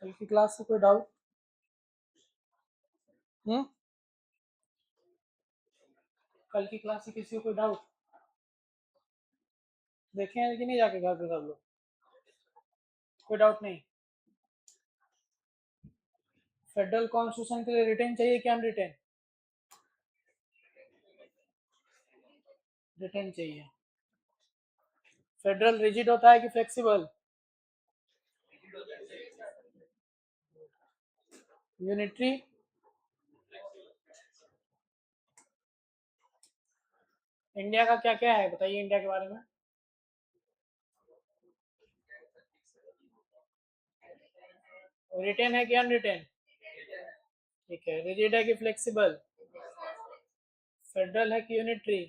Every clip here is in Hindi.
कल की क्लास से कोई डाउट? कल की क्लास से किसी को कोई डाउट? देखे हैं कि नहीं जाके घर पे सब लोग? कोई डाउट नहीं? फेडरल कॉन्स्टिट्यूशन के लिए रिटेन चाहिए कि अनरिटेन? रिटेन चाहिए। फेडरल रिजिड होता है कि फ्लेक्सिबल? यूनिटरी? इंडिया का क्या क्या है बताइए, इंडिया के बारे में। रिटेन है कि अनरिटेन? ठीक है। रिजिड है कि फ्लेक्सिबल? फेडरल है कि यूनिटरी?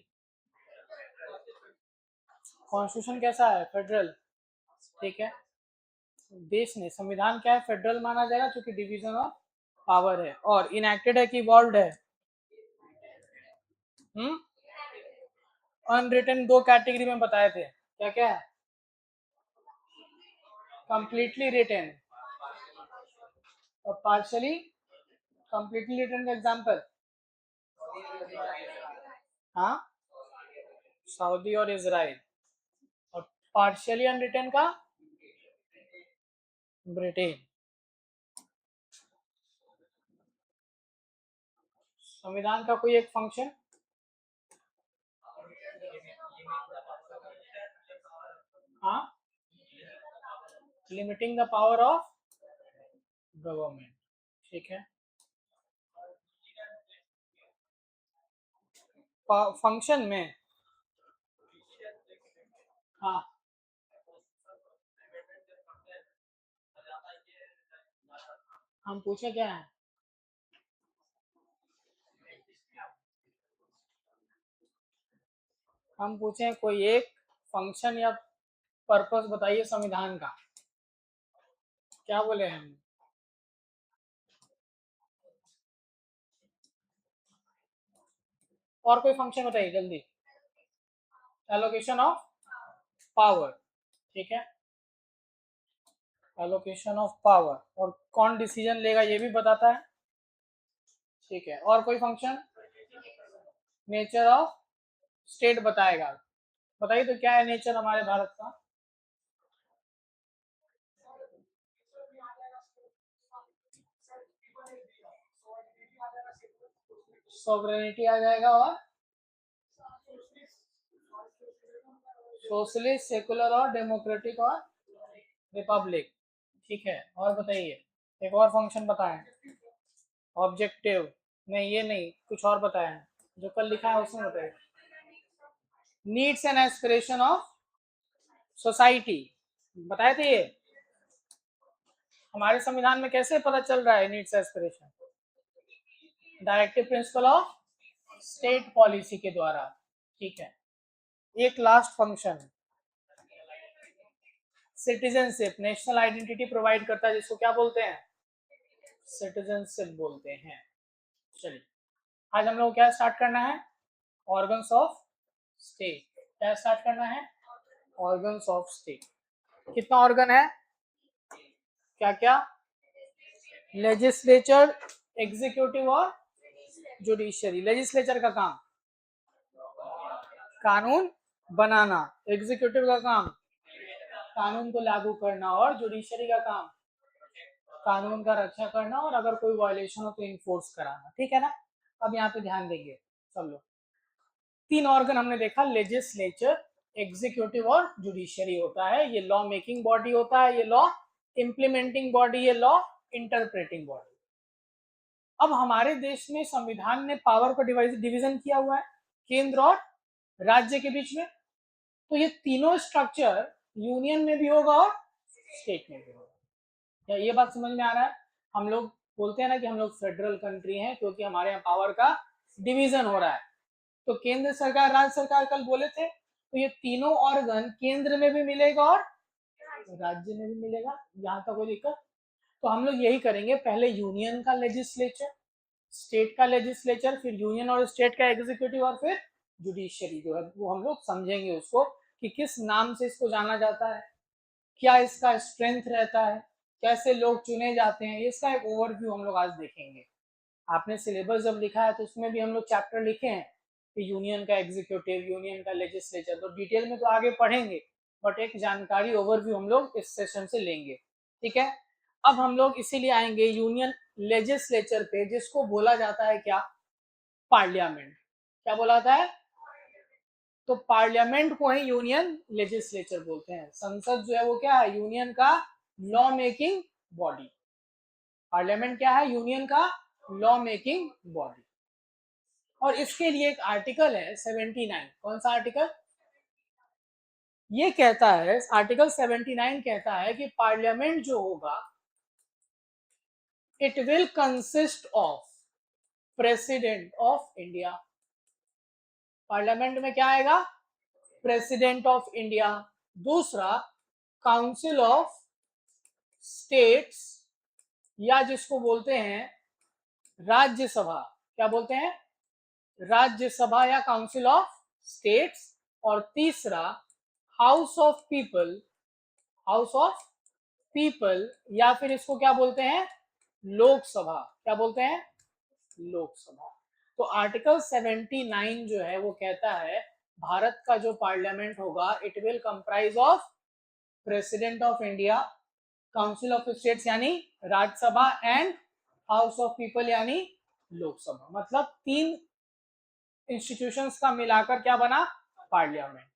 कॉन्स्टिट्यूशन कैसा है? फेडरल। ठीक है। देश ने संविधान क्या है? फेडरल माना जाएगा क्योंकि डिवीजन ऑफ पावर है। और इनएक्टेड है कि इवॉल्व्ड है? अनरिटन दो कैटेगरी में बताए थे, क्या क्या है? कंप्लीटली रिटन और पार्शियली कंप्लीटली रिटन का एग्जांपल? हाँ, सऊदी और इजराइल। और पार्शियली अनरिटन का? ब्रिटेन। संविधान का कोई एक फंक्शन? हाँ, limiting the power of government. ठीक है। फंक्शन में? हाँ, हम पूछे क्या है? हम पूछे कोई एक फंक्शन या पर्पस बताइए संविधान का। क्या बोले हम? और कोई फंक्शन बताइए जल्दी। Allocation of power. ठीक है। एलोकेशन ऑफ पावर और कौन डिसीजन लेगा ये भी बताता है। ठीक है। और कोई फंक्शन? नेचर ऑफ स्टेट बताएगा। बताइए तो क्या है नेचर हमारे भारत का? सॉवरेनिटी आ जाएगा और सोशलिस्ट, सेकुलर और डेमोक्रेटिक और रिपब्लिक। ठीक है। और बताइए एक और फंक्शन बताएं। ऑब्जेक्टिव? नहीं ये नहीं, कुछ और बताएं जो कल लिखा है उसमें बताइए। Needs and aspiration of society बताए थे ये। हमारे संविधान में कैसे पता चल रहा है needs aspiration? Directive principle of state policy के द्वारा। ठीक है। एक last function, citizenship, national identity provide करता है जिसको क्या बोलते हैं? सिटीजनशिप बोलते हैं। चलिए आज हम लोग क्या स्टार्ट करना है? Organs of state. क्या स्टार्ट करना है? Organs of state. कितना ऑर्गन है? क्या क्या? लेजिस्लेचर, एग्जीक्यूटिव और जुडिशियरी। लेजिस्लेचर का काम कानून बनाना, एग्जीक्यूटिव का काम कानून को लागू करना और जुडिशियरी का काम कानून का रक्षा करना और अगर कोई वायलेशन हो तो इन्फोर्स कराना। ठीक है ना? अब यहाँ पे ध्यान देंगे सब लोग। तीन ऑर्गन हमने देखा, लेजिस्लेचर, एग्जीक्यूटिव और जुडिशियरी होता है। ये लॉ मेकिंग बॉडी होता है, ये लॉ इंप्लीमेंटिंग बॉडी, ये लॉ इंटरप्रेटिंग बॉडी। अब हमारे देश में संविधान ने पावर को डिवीजन किया हुआ है केंद्र और राज्य के बीच में। तो ये तीनों स्ट्रक्चर यूनियन में भी होगा और स्टेट में भी होगा। क्या ये बात समझ में आ रहा है? हम लोग बोलते हैं ना कि हम लोग फेडरल कंट्री हैं क्योंकि हमारे यहाँ पावर का डिवीजन हो रहा है। तो केंद्र सरकार, राज्य सरकार कल बोले थे, तो ये तीनों ऑर्गन केंद्र में भी मिलेगा और राज्य में भी मिलेगा। यहाँ का कोई दिक्कत? तो हम लोग यही करेंगे, पहले यूनियन का लेजिस्लेचर, स्टेट का लेजिस्लेचर, फिर यूनियन और स्टेट का एग्जीक्यूटिव और फिर जुडिशियरी जो है वो हम लोग समझेंगे उसको कि किस नाम से इसको जाना जाता है, क्या इसका स्ट्रेंथ रहता है, कैसे लोग चुने जाते हैं, इसका एक ओवरव्यू हम लोग आज देखेंगे। आपने सिलेबस जब लिखा है तो उसमें भी हम लोग चैप्टर लिखे हैं कि यूनियन का एग्जीक्यूटिव, यूनियन का लेजिस्लेचर, तो डिटेल में तो आगे पढ़ेंगे, बट एक जानकारी ओवरव्यू हम लोग इस सेशन से लेंगे, ठीक है। अब हम लोग इसीलिए आएंगे यूनियन लेजिस्लेचर पे, जिसको बोला जाता है क्या, पार्लियामेंट। क्या बोला जाता है, तो पार्लियामेंट को ही यूनियन लेजिस्लेचर बोलते हैं। संसद जो है वो क्या है, यूनियन का लॉ मेकिंग बॉडी। पार्लियामेंट क्या है, यूनियन का लॉ मेकिंग बॉडी। और इसके लिए एक आर्टिकल है 79। कौन सा आर्टिकल, ये कहता है, आर्टिकल 79 कहता है कि पार्लियामेंट जो होगा, it will consist of president of India. Parliament में क्या आएगा, प्रेसिडेंट ऑफ इंडिया। दूसरा, काउंसिल ऑफ स्टेट्स, या जिसको बोलते हैं राज्यसभा। क्या बोलते हैं, राज्यसभा या काउंसिल ऑफ स्टेट्स। और तीसरा, house of people, house of people, या फिर इसको क्या बोलते हैं, लोकसभा। क्या बोलते हैं, लोकसभा। तो आर्टिकल 79 जो है वो कहता है भारत का जो पार्लियामेंट होगा, it will comprise of president of India, council of states यानी Rajya Sabha, and house of people यानी लोकसभा। मतलब 3 इंस्टीट्यूशंस का मिलाकर क्या बना, parliament.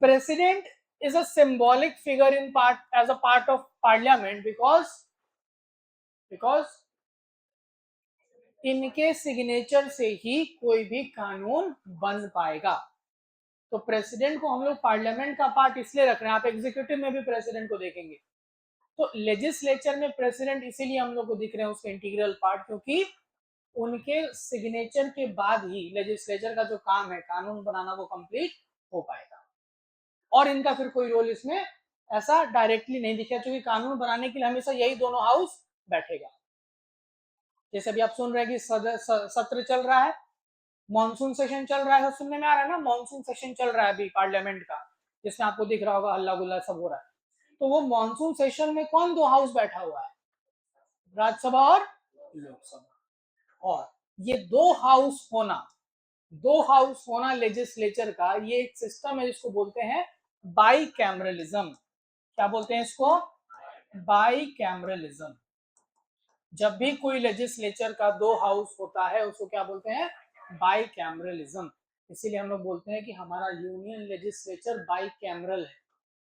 President is a symbolic figure in part as a part of parliament because इनके सिग्नेचर से ही कोई भी कानून बन पाएगा। तो प्रेसिडेंट को हम लोग पार्लियामेंट का पार्ट इसलिए रख रहे हैं, आप एग्जीक्यूटिव में भी प्रेसिडेंट को देखेंगे, तो लेजिस्लेचर में प्रेसिडेंट इसीलिए हम लोग को दिख रहे हैं उसके इंटीग्रल पार्ट, क्योंकि उनके सिग्नेचर के बाद ही लेजिस्लेचर का जो काम है कानून बनाना वो कंप्लीट हो पाएगा। और इनका फिर कोई रोल इसमें ऐसा डायरेक्टली नहीं दिखा, क्योंकि कानून बनाने के लिए हमेशा यही दोनों हाउस बैठेगा। जैसे अभी आप सुन रहे हैं कि सत्र चल रहा है, मॉनसून सेशन चल रहा है, सुनने में आ रहा है ना, मॉनसून सेशन चल रहा है अभी पार्लियामेंट का, जिसमें आपको दिख रहा होगा हल्ला गुल्ला सब हो रहा है। तो वो मॉनसून सेशन में कौन 2 हाउस बैठा हुआ है, राज्यसभा और लोकसभा। और ये 2 हाउस होना लेजिस्लेचर का, ये एक सिस्टम है जिसको बोलते हैं बाई कैमरलिज्म। क्या बोलते हैं इसको, बाई कैमरलिज्म। जब भी कोई लेजिस्लेचर का 2 हाउस होता है उसको क्या बोलते हैं, बाई कैमरलिज्म। इसीलिए हम लोग बोलते हैं कि हमारा यूनियन लेजिस्लेचर बाई कैमरल है।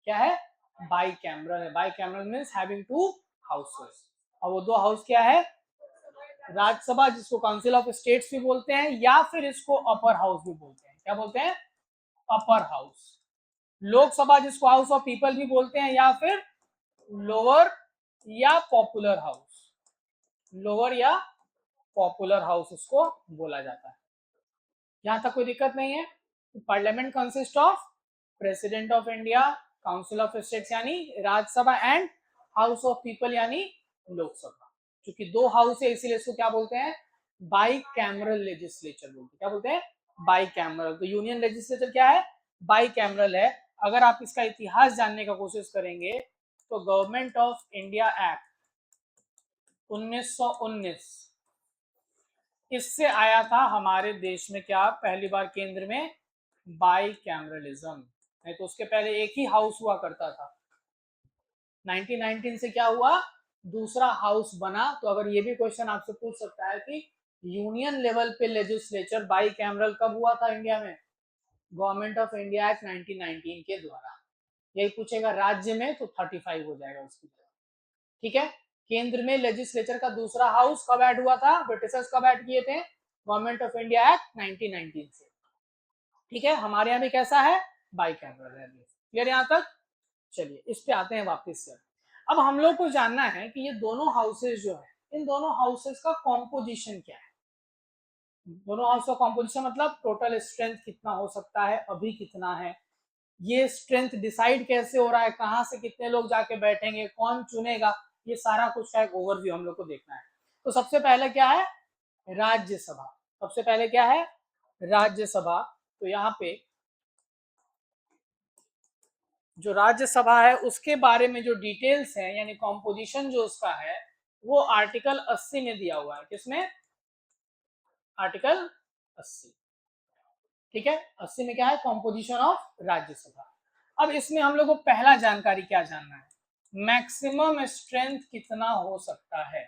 क्या है, बाई कैमरल है। By cameral means having 2 houses. और वो 2 हाउस क्या है, राज्यसभा जिसको काउंसिल ऑफ स्टेट्स भी बोलते हैं, या फिर इसको अपर हाउस भी बोलते हैं। क्या बोलते हैं, अपर हाउस। लोकसभा जिसको हाउस ऑफ पीपल भी बोलते हैं, या फिर लोअर या पॉपुलर हाउस, लोअर या पॉपुलर हाउस उसको बोला जाता है। यहां तक कोई दिक्कत नहीं है। Parliament consist of president of India, council of states यानी Rajya Sabha, and house of people यानी लोकसभा। क्योंकि 2 हाउस है इसीलिए इसको क्या बोलते हैं, बाई कैमरल लेजिस्लेचर बोलते हैं। क्या बोलते हैं, बाई कैमरल। तो यूनियन लेजिस्लेचर क्या है, बाई कैमरल है। अगर आप इसका इतिहास जानने का कोशिश करेंगे तो गवर्नमेंट ऑफ इंडिया एक्ट 1919, इससे आया था हमारे देश में क्या, पहली बार केंद्र में बाई कैमरलिज्म। नहीं तो उसके पहले एक ही हाउस हुआ करता था। 1919 से क्या हुआ, दूसरा हाउस बना। तो अगर ये भी क्वेश्चन आपसे पूछ सकता है कि यूनियन लेवल पे लेजिस्लेचर बाई कैमरल कब हुआ था इंडिया में, गवर्नमेंट ऑफ इंडिया एक्ट 1919 के द्वारा। यही पूछेगा राज्य में तो 35 हो जाएगा उसकी जगह, ठीक है। केंद्र में लेजिस्लेचर का दूसरा हाउस कब ऐड हुआ था, ब्रिटिशर्स कब ऐड किए थे, गवर्नमेंट ऑफ इंडिया एक्ट 1919 से, ठीक है। हमारे यहाँ भी कैसा है, बाई कैमरल है। क्लियर यहाँ तक, चलिए इस पे आते हैं वापस से। अब हम लोग को जानना है कि ये दोनों हाउसेस जो है, इन दोनों हाउसेस का कॉम्पोजिशन क्या है। दोनों हाउस का कॉम्पोजिशन मतलब टोटल स्ट्रेंथ कितना हो सकता है, अभी कितना है, ये स्ट्रेंथ डिसाइड कैसे हो रहा है, कहाँ से कितने लोग जाके बैठेंगे, कौन चुनेगा, ये सारा कुछ का एक ओवरव्यू हम लोग को देखना है। तो सबसे पहले क्या है, राज्यसभा। सबसे पहले क्या है, राज्यसभा। तो यहाँ पे जो राज्यसभा है उसके बारे में जो डिटेल्स है यानी कॉम्पोजिशन जो उसका है वो आर्टिकल 80 में दिया हुआ है। किसमें? आर्टिकल 80। ठीक है, 80 में क्या है? Composition of Rajya Sabha. अब इसमें हम लोग को पहला जानकारी क्या जानना है? मैक्सिमम स्ट्रेंथ कितना हो सकता है,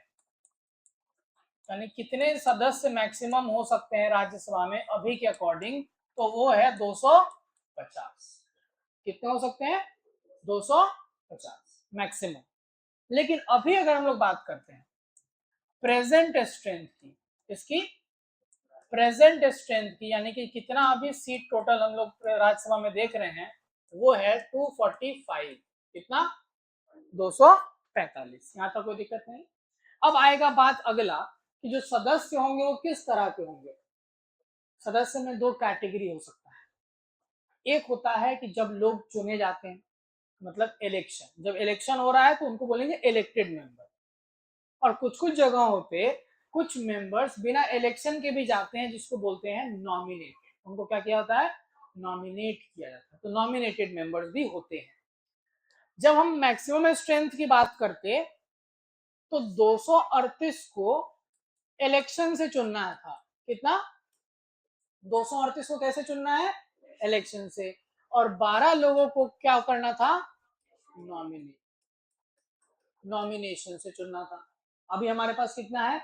यानी कितने सदस्य मैक्सिमम हो सकते हैं राज्यसभा में अभी के अकॉर्डिंग, तो वो है 250। कितने हो सकते हैं? 250 मैक्सिमम। लेकिन अभी अगर हम लोग बात करते हैं प्रेजेंट स्ट्रेंथ की, इसकी प्रेजेंट स्ट्रेंथ की, यानी कि कितना अभी सीट टोटल हम लोग राज्यसभा में देख रहे हैं, वो है 245। कितना? 245। यहाँ तक कोई दिक्कत नहीं। अब आएगा बात अगला कि जो सदस्य होंगे वो किस तरह के होंगे। सदस्य में दो कैटेगरी हो सकता है। एक होता है कि जब लोग चुने जाते हैं, मतलब इलेक्शन, जब इलेक्शन हो रहा है तो उनको बोलेंगे इलेक्टेड मेंबर। और कुछ कुछ जगहों पे कुछ मेंबर्स बिना इलेक्शन के भी जाते हैं, जिसको बोलते हैं नॉमिनेटेड। उनको क्या किया होता है? नॉमिनेट किया जाता है। तो नॉमिनेटेड मेंबर्स भी होते हैं। जब हम मैक्सिमम स्ट्रेंथ की बात करते तो 238 को इलेक्शन से चुनना था। कितना? 238 को कैसे चुनना है? इलेक्शन से। और 12 लोगों को क्या करना था? नॉमिनेशन से चुनना था। अभी हमारे पास कितना है?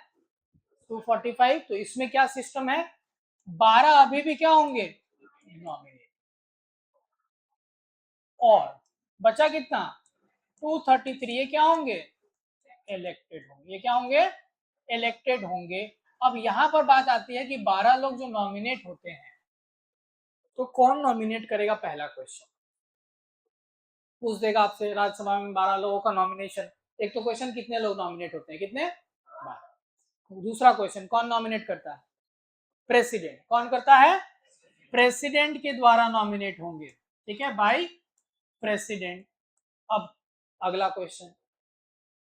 245। तो इसमें क्या सिस्टम है? 12 अभी भी क्या होंगे? नॉमिनेट। और बचा कितना? 233। ये क्या होंगे? इलेक्टेड होंगे। ये क्या होंगे? इलेक्टेड होंगे। अब यहां पर बात आती है कि 12 लोग जो नॉमिनेट होते हैं, तो कौन नॉमिनेट करेगा? पहला क्वेश्चन पूछ देगा आपसे राज्यसभा में 12 लोगों का नॉमिनेशन। एक तो क्वेश्चन कितने लोग नॉमिनेट होते हैं? कितने? 12। दूसरा क्वेश्चन कौन नॉमिनेट करता है? प्रेसिडेंट। कौन करता है? प्रेसिडेंट के द्वारा नॉमिनेट होंगे। ठीक है, बाय प्रेसिडेंट। अब अगला क्वेश्चन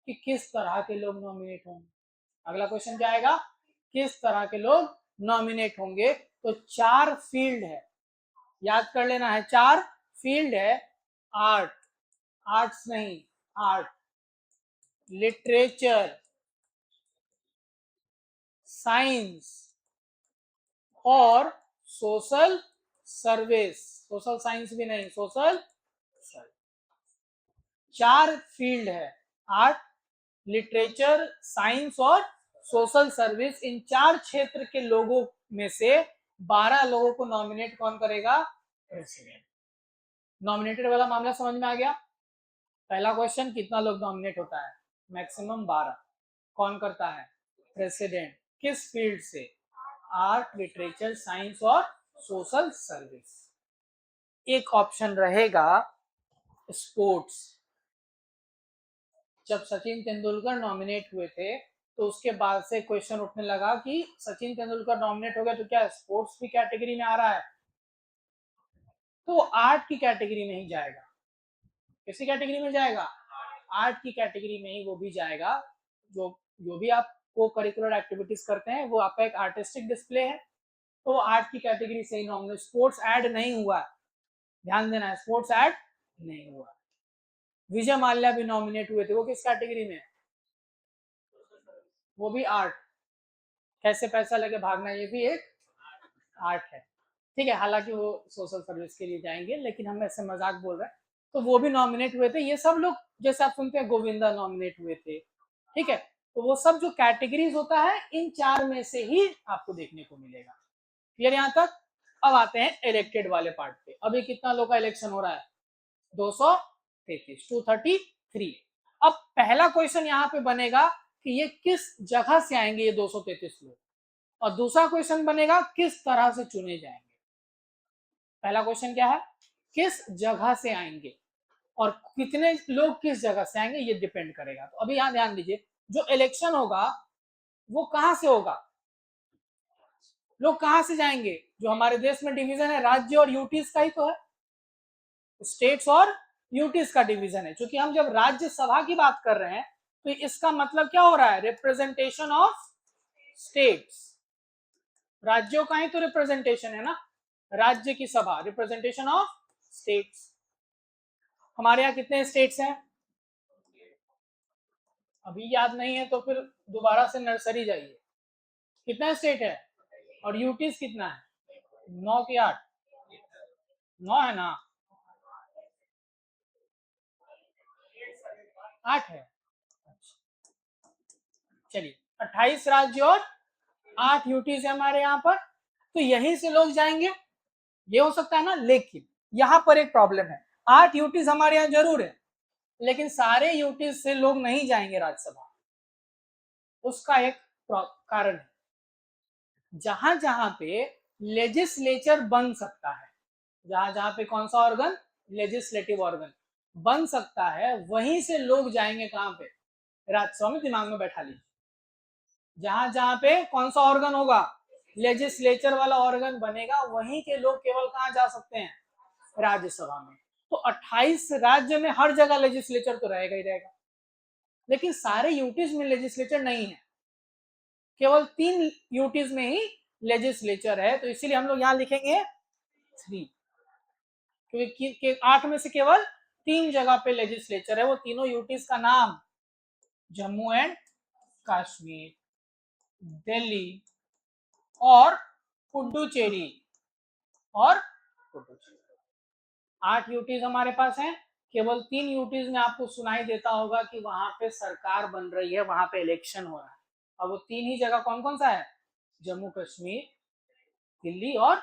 कि किस तरह के लोग नॉमिनेट होंगे। अगला क्वेश्चन क्या आएगा? किस तरह के लोग नॉमिनेट होंगे। तो 4 फील्ड है, याद कर लेना है। 4 फील्ड है। आर्ट, आर्ट्स नहीं, आर्ट, लिटरेचर, साइंस और सोशल सर्विस। सोशल साइंस भी नहीं, सोशल सर्विस। 4 फील्ड है। आर्ट, लिटरेचर, साइंस और सोशल सर्विस। इन 4 क्षेत्र के लोगों में से 12 लोगों को नॉमिनेट कौन करेगा? प्रेसिडेंट। नॉमिनेटेड वाला मामला समझ में आ गया। पहला क्वेश्चन कितना लोग नॉमिनेट होता है? मैक्सिमम 12। कौन करता है? प्रेसिडेंट। किस फील्ड से? आर्ट, लिटरेचर, साइंस और सोशल सर्विस। एक ऑप्शन रहेगा स्पोर्ट्स। जब सचिन तेंदुलकर नॉमिनेट हुए थे तो उसके बाद से क्वेश्चन उठने लगा कि सचिन तेंदुलकर नॉमिनेट हो गया तो क्या स्पोर्ट्स भी कैटेगरी में आ रहा है? तो आर्ट की कैटेगरी में ही जाएगा। किसी कैटेगरी में जाएगा? आर्ट की कैटेगरी में ही वो भी जाएगा। जो जो भी आप को करिकुलर एक्टिविटीज करते हैं वो आपका एक आर्टिस्टिक डिस्प्ले है, तो आर्ट की कैटेगरी से ही नॉमिनेट। स्पोर्ट्स ऐड नहीं हुआ, ध्यान देना है, स्पोर्ट्स ऐड नहीं हुआ। विजय माल्या भी नॉमिनेट हुए थे, वो किस कैटेगरी में? वो भी आर्ट। कैसे पैसा लेके भागना, ये भी एक आर्ट है। ठीक है, हालांकि वो सोशल सर्विस के लिए जाएंगे, लेकिन हम ऐसे मजाक बोल रहे हैं। तो वो भी नॉमिनेट हुए थे। ये सब लोग जैसे आप सुनते हैं गोविंदा नॉमिनेट हुए थे। ठीक है, तो वो सब जो कैटेगरीज होता है इन 4 में से ही आपको देखने को मिलेगा। क्लियर यहाँ तक? अब आते हैं इलेक्टेड वाले पार्ट पे। अभी कितना लोग का इलेक्शन हो रहा है? 233, 233। अब पहला क्वेश्चन यहाँ पे बनेगा कि ये किस जगह से आएंगे ये 233 लोग, और दूसरा क्वेश्चन बनेगा किस तरह से चुने जाएंगे। पहला क्वेश्चन क्या है? किस जगह से आएंगे, और कितने लोग किस जगह से आएंगे ये डिपेंड करेगा। तो अभी यहां ध्यान दीजिए, जो इलेक्शन होगा वो कहां से होगा? लोग कहां से जाएंगे? जो हमारे देश में डिवीजन है राज्य और यूटीज का ही तो है, स्टेट्स और यूटीज का डिवीजन है। क्योंकि हम जब राज्यसभा की बात कर रहे हैं तो इसका मतलब क्या हो रहा है? Representation of states. राज्यों का ही तो रिप्रेजेंटेशन है ना, राज्य की सभा, रिप्रेजेंटेशन ऑफ स्टेट्स। हमारे यहाँ कितने स्टेट्स हैं? अभी याद नहीं है तो फिर दोबारा से नर्सरी जाइए। कितना स्टेट है? और यूटीज कितना है? 9 की 8? 9 है ना? 8 है। चलिए 28 राज्य और 8 यूटीज है हमारे यहाँ पर, तो यहीं से लोग जाएंगे, ये हो सकता है ना। लेकिन यहाँ पर एक प्रॉब्लम है, 8 यूटीज हमारे यहाँ जरूर है, लेकिन सारे यूटीज से लोग नहीं जाएंगे राज्यसभा। उसका एक कारण है, जहां जहां पे लेजिस्लेचर बन सकता है, जहां जहां पे कौन सा ऑर्गन, लेजिस्लेटिव ऑर्गन बन सकता है, वहीं से लोग जाएंगे कहां पे, राज्यसभा में। दिमाग में बैठा लीजिए, जहां जहां पे कौन सा ऑर्गन होगा, लेजिस्लेचर वाला ऑर्गन बनेगा, वहीं के लोग केवल कहां जा सकते हैं, राज्यसभा में। तो 28 राज्य में हर जगह लेजिस्लेचर तो रहेगा ही रहेगा, लेकिन सारे यूटीज में लेजिस्लेचर नहीं है, केवल 3 यूटीज में ही लेजिस्लेचर है। तो इसीलिए हम लोग यहां लिखेंगे 3, क्योंकि 8 में से केवल 3 जगह पे लेजिस्लेचर है। वो तीनों यूटीज का नाम जम्मू एंड कश्मीर, दिल्ली और पुडुचेरी। और 8 यूटीज हमारे पास हैं, केवल 3 यूटीज में आपको सुनाई देता होगा कि वहां पे सरकार बन रही है, वहां पे इलेक्शन हो रहा है। अब वो 3 ही जगह कौन कौन सा है, जम्मू कश्मीर, दिल्ली और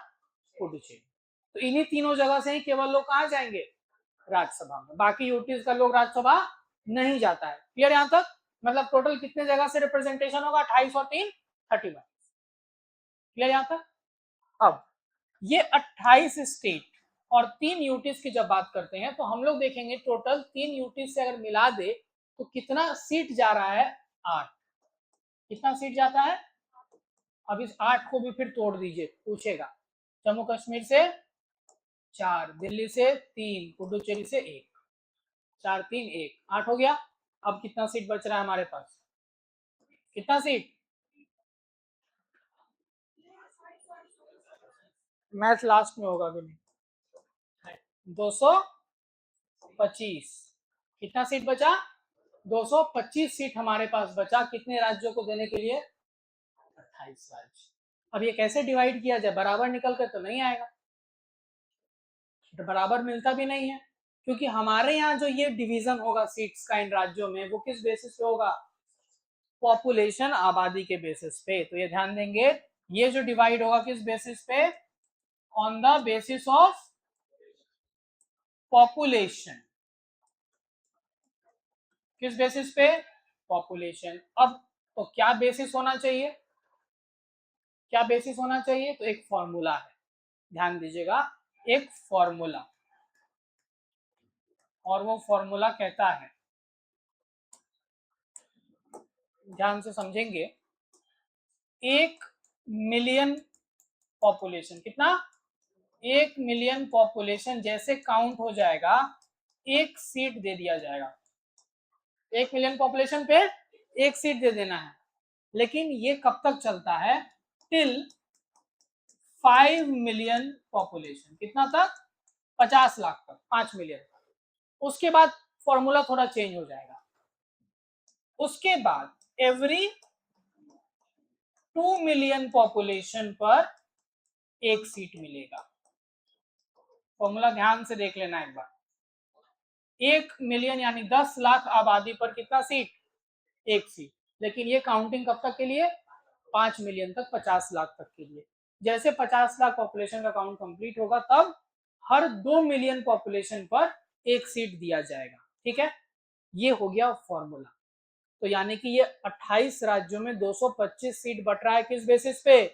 पुडुचेरी। तो इन्हीं तीनों जगह से ही केवल लोग कहाँ जाएंगे, राज्यसभा में। बाकी यूटीज का लोग राज्यसभा नहीं जाता है। क्लियर यहाँ तक? मतलब टोटल कितने जगह से रिप्रेजेंटेशन होगा, 28 और 3 31। क्लियर यहाँ तक? अब ये 28 स्टेट और 3 यूटीज की जब बात करते हैं, तो हम लोग देखेंगे टोटल 3 यूटीज से अगर मिला दे तो कितना सीट जा रहा है, 8। कितना सीट जाता है? अब इस 8 को भी फिर तोड़ दीजिए, पूछेगा। जम्मू कश्मीर से 4, दिल्ली से 3, पुडुचेरी से 1, 4 3 1, 8 हो गया। अब कितना सीट बच रहा है हमारे पास, कितना सीट? मैथ लास्ट में होगा कि नहीं? 225। कितना सीट बचा? 225 सीट हमारे पास बचा। कितने राज्यों को देने के लिए? 28 राज्य। अब ये कैसे डिवाइड किया जाए, बराबर निकल कर तो नहीं आएगा, तो बराबर मिलता भी नहीं है, क्योंकि हमारे यहाँ जो ये डिवीजन होगा सीट्स का इन राज्यों में, वो किस बेसिस पे होगा, पॉपुलेशन, आबादी के बेसिस पे। तो ये ध्यान देंगे, ये जो डिवाइड होगा किस बेसिस पे, on the basis of population. किस बेसिस पे, पॉपुलेशन। अब तो क्या बेसिस होना चाहिए, क्या बेसिस होना चाहिए, तो एक फॉर्मूला है, ध्यान दीजिएगा, एक फॉर्मूला। और वो फॉर्मूला कहता है, ध्यान से समझेंगे, 1 मिलियन पॉपुलेशन, कितना, 1 मिलियन पॉपुलेशन जैसे काउंट हो जाएगा, 1 सीट दे दिया जाएगा। 1 मिलियन पॉपुलेशन पे 1 सीट दे देना है। लेकिन ये कब तक चलता है, टिल 5 मिलियन पॉपुलेशन। कितना तक, 50 लाख तक, 5 मिलियन तक। उसके बाद फॉर्मूला थोड़ा चेंज हो जाएगा। उसके बाद एवरी 2 मिलियन पॉपुलेशन पर 1 सीट मिलेगा। फॉर्मूला ध्यान से देख लेना एक बार। 1 मिलियन यानी 10 लाख आबादी पर कितना सीट, 1 सीट। लेकिन ये काउंटिंग कब तक के लिए, 5 मिलियन तक, 50 लाख तक के लिए। जैसे 50 लाख पॉपुलेशन का काउंट कंप्लीट होगा, तब हर 2 मिलियन पॉपुलेशन पर 1 सीट दिया जाएगा। ठीक है, ये हो गया फॉर्मूला। तो यानी कि ये 28 राज्यों में 225 सीट बट रहा है, किस बेसिस पे,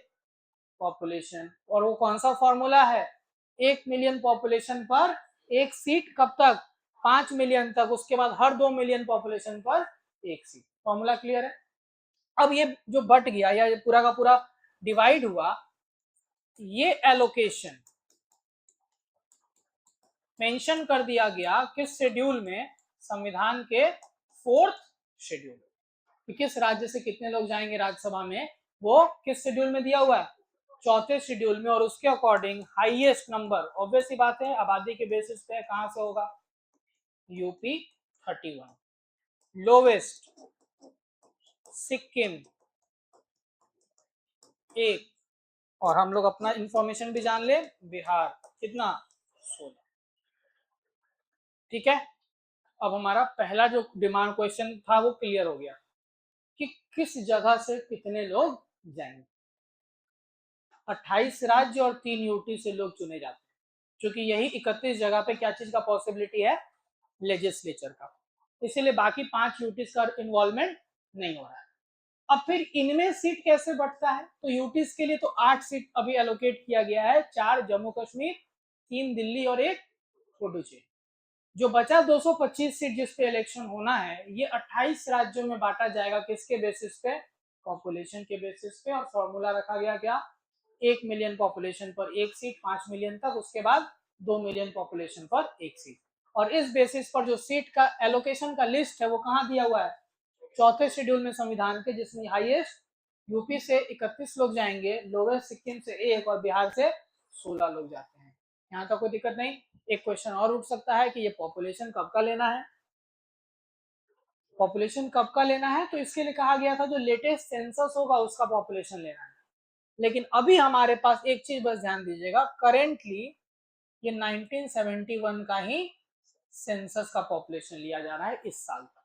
पॉपुलेशन। और वो कौन सा फॉर्मूला है, 1 मिलियन पॉपुलेशन पर 1 सीट, कब तक, 5 मिलियन तक। उसके बाद हर 2 मिलियन पॉपुलेशन पर 1 सीट। फॉर्मूला क्लियर है? अब ये जो बट गया या ये पूरा का पूरा डिवाइड हुआ, ये एलोकेशन मेंशन कर दिया गया किस शेड्यूल में, संविधान के 4th शेड्यूल। किस राज्य से कितने लोग जाएंगे राज्यसभा में, वो किस शेड्यूल में दिया हुआ है, 4थे शेड्यूल में। और उसके अकॉर्डिंग हाईएस्ट नंबर, ऑब्वियस सी बात है, आबादी के बेसिस पे कहां से होगा, यूपी 31, लोवेस्ट सिक्किम 1, और हम लोग अपना इंफॉर्मेशन भी जान ले, बिहार कितना 16। ठीक है, अब हमारा पहला जो डिमांड क्वेश्चन था वो क्लियर हो गया कि किस जगह से कितने लोग जाएंगे। 28 राज्य और 3 यूटी से लोग चुने जाते हैं, क्योंकि यही 31 जगह पे क्या चीज का पॉसिबिलिटी है, लेजिस्लेचर का, इसीलिए बाकी 5 यूटीज का इन्वॉल्वमेंट नहीं हो रहा है। अब फिर इनमें सीट कैसे बढ़ता है, तो यूटीज के लिए तो 8 सीट अभी एलोकेट किया गया है, 4 जम्मू कश्मीर, 3 दिल्ली और 1 पुडुचेरी। जो बचा 225 सीट जिस पे इलेक्शन होना है, ये 28 राज्यों में बांटा जाएगा, किसके बेसिस पे, पॉपुलेशन के बेसिस पे, और फॉर्मूला रखा गया क्या, 1 मिलियन पॉपुलेशन पर 1 सीट, 5 मिलियन तक, उसके बाद 2 मिलियन पॉपुलेशन पर 1 सीट। और इस बेसिस पर जो सीट का एलोकेशन का लिस्ट है वो कहाँ दिया हुआ है, चौथे शेड्यूल में संविधान के, जिसमें हाईएस्ट यूपी से 31 लोग जाएंगे, लोवेस्ट सिक्किम से 1 और बिहार से 16 लोग जाते हैं। यहाँ तक कोई दिक्कत नहीं। एक क्वेश्चन और उठ सकता है कि ये पॉपुलेशन कब का लेना है, पॉपुलेशन कब का लेना है, तो इसके लिए कहा गया था जो लेटेस्ट सेंसस होगा उसका पॉपुलेशन लेना है। लेकिन अभी हमारे पास एक चीज बस ध्यान दीजिएगा, करेंटली ये 1971 का ही सेंसस का पॉपुलेशन लिया जा रहा है इस साल तक,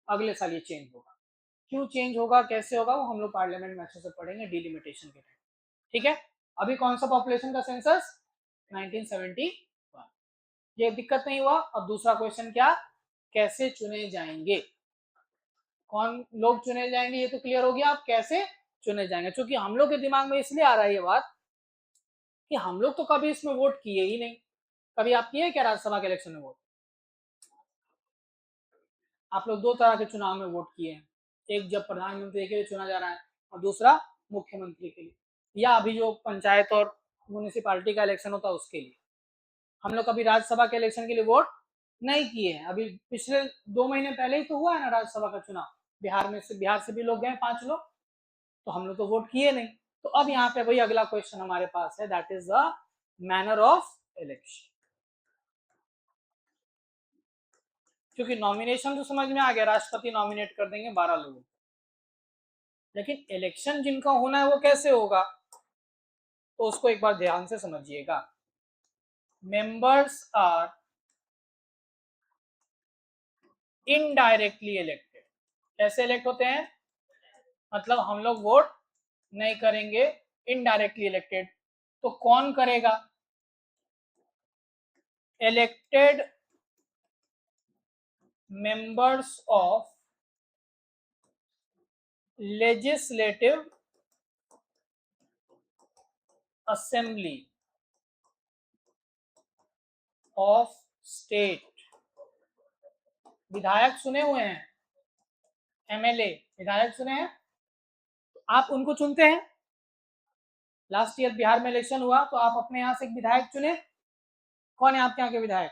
अगले साल ये चेंज होगा। क्यों चेंज होगा, कैसे होगा, वो हम लोग पार्लियामेंट में अच्छे से पढ़ेंगे डिलिमिटेशन के टाइम। ठीक है, अभी कौन सा पॉपुलेशन का सेंसस, 1971, ये दिक्कत नहीं हुआ। अब दूसरा क्वेश्चन क्या, कैसे चुने जाएंगे, कौन लोग चुने जाएंगे, ये तो क्लियर हो गया। अब कैसे चुने जाएंगे, क्योंकि हम लोग के दिमाग में इसलिए आ रहा है ये बात कि हम लोग तो कभी इसमें वोट किए ही नहीं। कभी आप किए क्या राज्यसभा के इलेक्शन में वोट, आप लोग दो तरह के चुनाव में वोट किए हैं, एक जब प्रधानमंत्री के लिए चुना जा रहा है और दूसरा मुख्यमंत्री के लिए, या अभी जो पंचायत और म्यूनिसिपालिटी का इलेक्शन होता है उसके लिए। हम लोग कभी राज्यसभा के इलेक्शन के लिए वोट नहीं किए हैं। अभी पिछले 2 महीने पहले ही तो हुआ है ना राज्यसभा का चुनाव, बिहार से भी लोग गए 5 लोग, तो हम लोग तो वोट किए नहीं। तो अब यहाँ पे वही अगला क्वेश्चन हमारे पास है, that is the manner of election. क्योंकि नॉमिनेशन तो समझ में आ गया, राष्ट्रपति नॉमिनेट कर देंगे 12 लोगों, लेकिन इलेक्शन जिनका होना है वो कैसे होगा, तो उसको एक बार ध्यान से समझिएगा। Members are indirectly elected. कैसे इलेक्ट होते हैं, मतलब हम लोग वोट नहीं करेंगे, इनडायरेक्टली इलेक्टेड। तो कौन करेगा, elected members of legislative assembly of state. विधायक सुने हुए हैं, एमएलए विधायक सुने हैं, तो आप उनको चुनते हैं। लास्ट ईयर बिहार में इलेक्शन हुआ तो आप अपने यहाँ से एक विधायक चुने, कौन है आपके यहाँ के विधायक,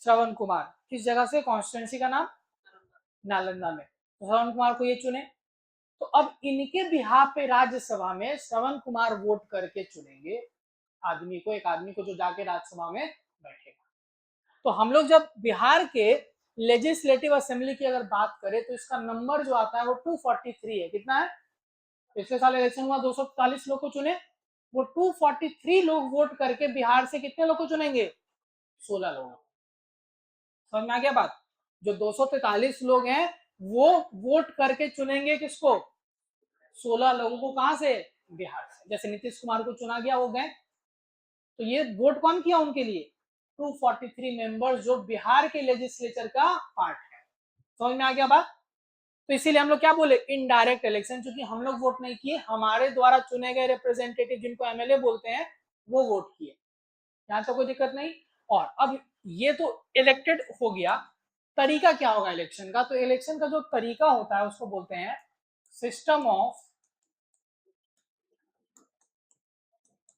श्रवण कुमार, किस जगह से, कॉन्स्टिट्यूंसी का नाम नालंदा में, तो श्रवण कुमार को ये चुने। तो अब इनके बिहार पे राज्यसभा में श्रवण कुमार वोट करके चुनेंगे आदमी को, एक आदमी को जो जाके राज्यसभा में बैठेगा। तो हम लोग जब बिहार के लेजिस्लेटिव असेंबली की अगर बात करें तो इसका नंबर जो आता है वो 243 है। कितना है, पिछले साल इलेक्शन हुआ 243 लोग को चुने, वो 243 लोग वोट करके बिहार से कितने लोग को चुनेंगे, 16 लोग। समझ में आ गया बात, जो 243 लोग हैं वो वोट करके चुनेंगे किसको, 16 लोगों को, कहां से, बिहार से। जैसे नीतीश कुमार को चुना गया वो गए, तो ये वोट कौन किया उनके लिए, 243 मेंबर्स जो बिहार के लेजिस्लेचर का पार्ट है। समझ में आ गया बात। तो इसीलिए हम लोग क्या बोले, इनडायरेक्ट इलेक्शन, क्योंकि हम लोग वोट नहीं किए, हमारे द्वारा चुने गए रिप्रेजेंटेटिव जिनको एमएलए बोलते हैं वो वोट किए। यहाँ तो कोई दिक्कत नहीं। और अब ये तो इलेक्टेड हो गया, तरीका क्या होगा इलेक्शन का, तो इलेक्शन का जो तरीका होता है उसको बोलते हैं system of